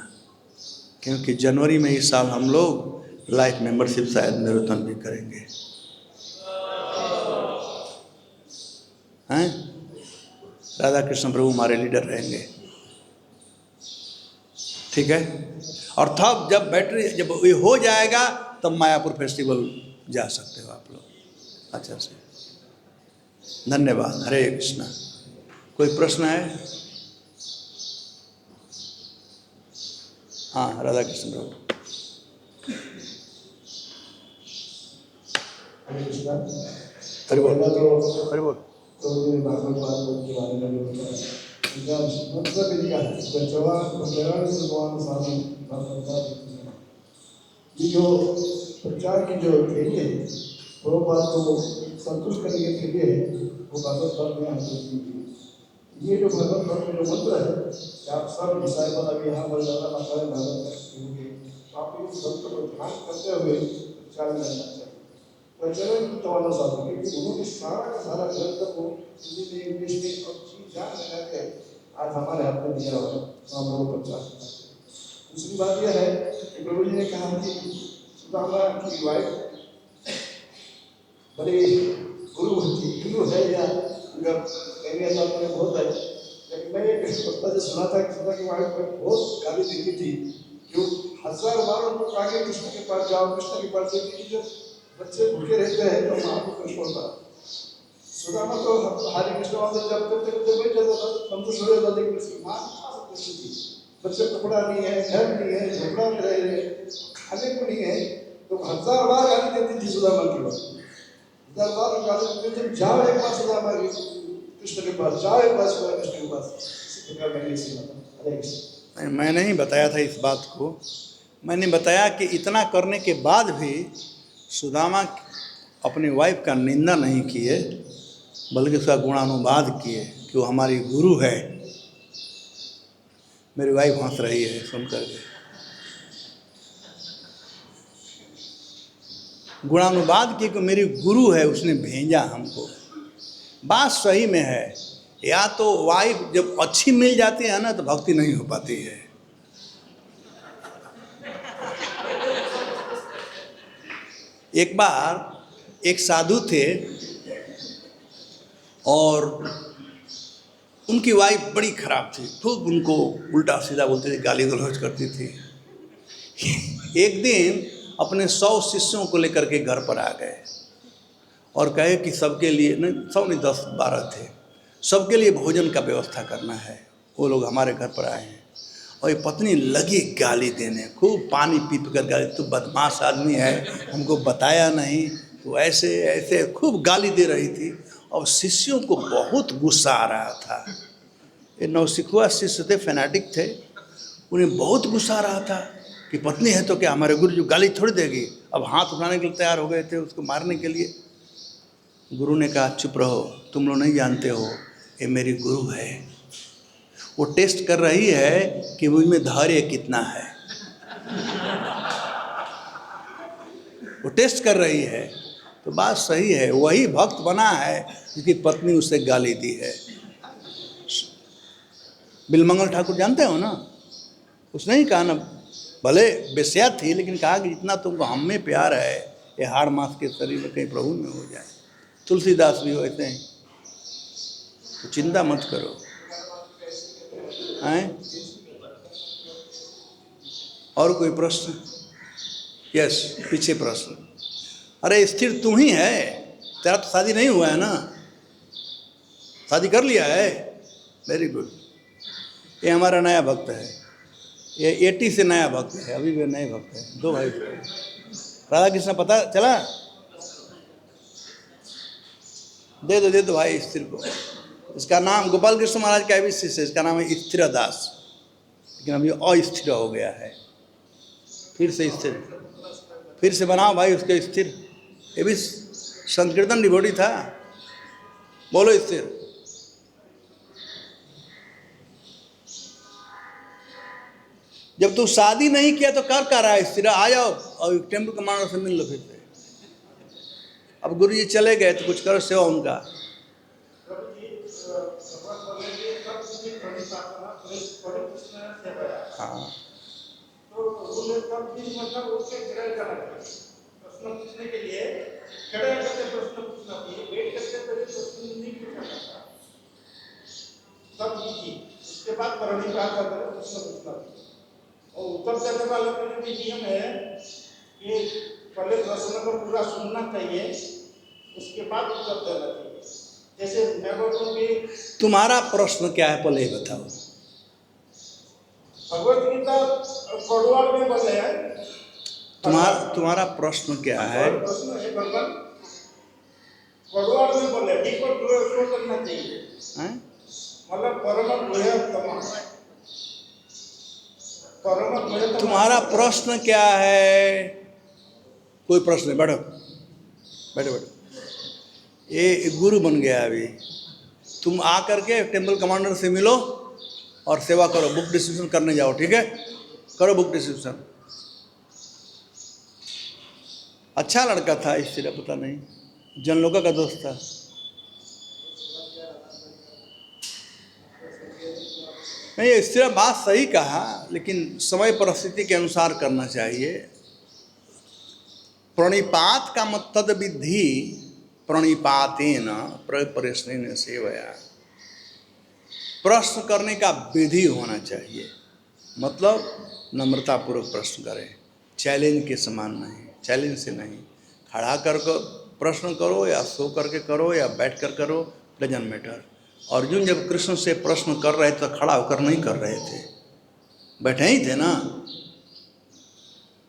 क्योंकि जनवरी में इस साल हम लोग लाइफ मेंबरशिप शायद निरूपण भी करेंगे, हैं? राधा कृष्ण प्रभु हमारे लीडर रहेंगे, ठीक है। और तब जब बैटरी जब ये हो जाएगा तब मायापुर फेस्टिवल जा सकते हो आप लोग अच्छा से। धन्यवाद। हरे कृष्णा। कोई प्रश्न है? हाँ, राधा कृष्ण प्रभु। हरि बोल, हरि बोल। तो ये भागवत भागवत के बारे में होता है, इनका मतलब ये क्या है? बचवा बचवा से भगवान सामने भागवत ये जो प्रचार की जो थेरी है, वो बात को संतुष्ट करने के लिए वो भागवत भाग में आते। ये जो भागवत भाग में जो मंत्र है कि आप सब डिसाइबल अभी यहाँ पर ज़्यादा मात्रा में भागवत होंगे, आपको इस भक्त को ध्यान करते हुए चालन करना चाहिए। प्रचलन तो साधन, क्योंकि उन्होंने सारा का सारा ग्रंथ को हिंदी में, इंग्लिश में और चीज जान लगा के आज हमारे हाथ में दिया हुआ है, तो हम लोगों को प्रचार। दूसरी बात यह है कि प्रभु जी ने कहा कि सुदामा की वाइफ बड़ी गुरु है या अहमियत में बहुत है, लेकिन मैं एक पुस्तक से सुना था कि सुधा की वाइफ को बहुत गाली देती थी, जो 1000 बार उनको कहा कि कृष्ण के पास जाओ, कृष्ण के पास जाओ, क्योंकि जब बच्चे भूखे रहते हैं तो माँ को कष्ट होता है। सुदामा तो हरे कृष्ण वाले जब तक बैठ जाता था संतुष्ट हो जाता, लेकिन उसकी माँ कष्ट थी, बच्चे कपड़ा नहीं है, घर नहीं है, झोपड़ा में रह रहे, खाने को नहीं है, तो 1000 बार गाली देती थी सुदामा की बात। 1000 बार गाली देती थी, जाओ एक बार सुदामा की कृष्ण के पास, जाओ एक बार सुदामा कृष्ण के पास। इसी प्रकार मैंने इसी हरे कृष्ण। मैंने ही बताया था इस बात को। मैंने बताया कि इतना करने के बाद भी सुदामा अपनी वाइफ का निंदा नहीं किए, बल्कि उसका गुणानुवाद किए कि वो हमारी गुरु है। मेरी वाइफ हंस रही है सुन करके। गुणानुवाद किए कि मेरी गुरु है, उसने भेजा हमको। बात सही में है। या तो वाइफ जब अच्छी मिल जाती है ना तो भक्ति नहीं हो पाती है। एक बार एक साधु थे और उनकी वाइफ बड़ी खराब थी, खूब उनको उल्टा सीधा बोलती थी, गाली गलौज करती थी। एक दिन अपने 100 शिष्यों को लेकर के घर पर आ गए और कहे कि सबके लिए, नहीं 100 नहीं 10-12 थे, सबके लिए भोजन का व्यवस्था करना है। वो लोग हमारे घर पर आए हैं और ये पत्नी लगी गाली देने, खूब पानी पी कर गाली, तू बदमाश आदमी है, हमको बताया नहीं, तो ऐसे ऐसे खूब गाली दे रही थी। और शिष्यों को बहुत गुस्सा आ रहा था। ये नौसिखुआ शिष्य थे, फैनाटिक थे, उन्हें बहुत गुस्सा आ रहा था कि पत्नी है तो क्या हमारे गुरु जी गाली थोड़ी देगी। अब हाथ उठाने के लिए तैयार हो गए थे उसको मारने के लिए। गुरु ने कहा चुप रहो, तुम लोग नहीं जानते हो ये मेरी गुरु है, वो टेस्ट कर रही है कि मुझ में धैर्य कितना है। वो टेस्ट कर रही है। तो बात सही है, वही भक्त बना है जिसकी पत्नी उसे गाली दी है। बिलमंगल ठाकुर जानते हो ना, उसने ही कहा ना, भले बेस्या थी लेकिन कहा कि जितना तुमको हम में प्यार है ये हाड़ मांस के शरीर में कहीं प्रभु में हो जाए। तुलसीदास भी वैसे हैं, तो चिंता मत करो। हैं? और कोई प्रश्न? यस, पीछे प्रश्न। अरे स्थिर तू ही है, तेरा तो शादी नहीं हुआ है ना, शादी कर लिया है? Very good. ये हमारा नया भक्त है, ये 80 से नया भक्त है, अभी भी नए भक्त है। 2 भाई राधा कृष्ण पता चला? दे दो भाई स्थिर को। इसका नाम गोपाल कृष्ण महाराज का भी शिष्य है, इसका नाम है स्थिर दास, लेकिन अभी अस्थिर हो गया है। फिर से स्थिर, फिर से बनाओ भाई उसके स्थिर। ये भी संकीर्तन डिवोटी था। बोलो स्थिर। जब तू शादी नहीं किया तो कर रहा है स्थिर? आ जाओ और टेम्पल कमांडर से मिल लो फिर से। अब गुरु जी चले गए तो कुछ करो सेवा उनका। हाँ, तो उन्होंने तब भी मतलब उसके ग्रह का प्रश्न पूछने के लिए खड़े करके प्रश्न पूछना चाहिए, वेट करके तो प्रश्न नहीं पूछना था। तब जी उसके बाद परणी का प्रश्न पूछना और उत्तर देने वाले का भी नियम है कि पहले प्रश्न को पूरा सुनना चाहिए, उसके बाद उत्तर देना चाहिए। जैसे मैं बोलूँ कि तुम्हारा प्रश्न क्या है पहले बताओ। भगवत गीता कोडवाल में बोले हैं। तुम्हारा प्रश्न क्या है? प्रश्न है भगवान कोडवाल में बोले डी को शो करना चाहिए, मतलब परम तुम्हारा प्रश्न क्या है? कोई प्रश्न नहीं, बैठो बैठो बैठो। ये गुरु बन गया अभी। तुम आ करके टेम्पल कमांडर से मिलो और सेवा करो, बुक डिस्ट्रीब्यूशन करने जाओ, ठीक है? करो बुक डिस्ट्रीब्यूशन। अच्छा लड़का था, इसलिए पता नहीं जन लोगों का दोस्त था। नहीं, इससे बात सही कहा, लेकिन समय परिस्थिति के अनुसार करना चाहिए। प्रणिपात का मत तद विधि प्रणिपातेन प्रश्न सेवया। प्रश्न करने का विधि होना चाहिए, मतलब नम्रतापूर्वक प्रश्न करें, चैलेंज के समान नहीं, चैलेंज से नहीं। खड़ा कर प्रश्न करो या सो करके करो या बैठ कर करो, डजंट मैटर। अर्जुन जब कृष्ण से प्रश्न कर रहे थे तो खड़ा होकर नहीं कर रहे थे, बैठे ही थे ना।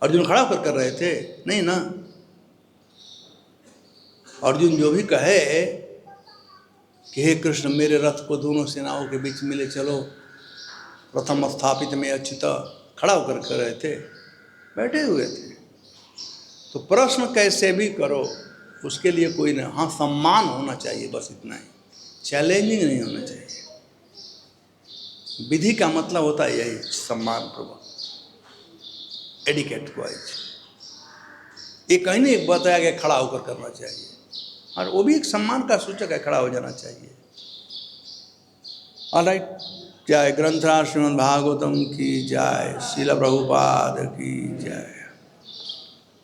अर्जुन खड़ा होकर कर रहे थे नहीं ना। अर्जुन जो भी कहे कि हे कृष्ण मेरे रथ को दोनों सेनाओं के बीच में ले चलो, प्रथम स्थापित में अच्युत, खड़ा होकर कर रहे थे, बैठे हुए थे। तो प्रश्न कैसे भी करो, उसके लिए कोई नहीं, हाँ सम्मान होना चाहिए, बस इतना ही, चैलेंजिंग नहीं होना चाहिए। विधि का मतलब होता है यही, सम्मान पूर्वक, एडिकेट वाइज। ये कहीं नहीं बताया गया खड़ा होकर करना चाहिए, और वो भी एक सम्मान का सूचक है, खड़ा हो जाना चाहिए। ऑलराइट, जय ग्रंथराज श्रीमद् भागवतम की जय, श्रील प्रभुपाद की जय।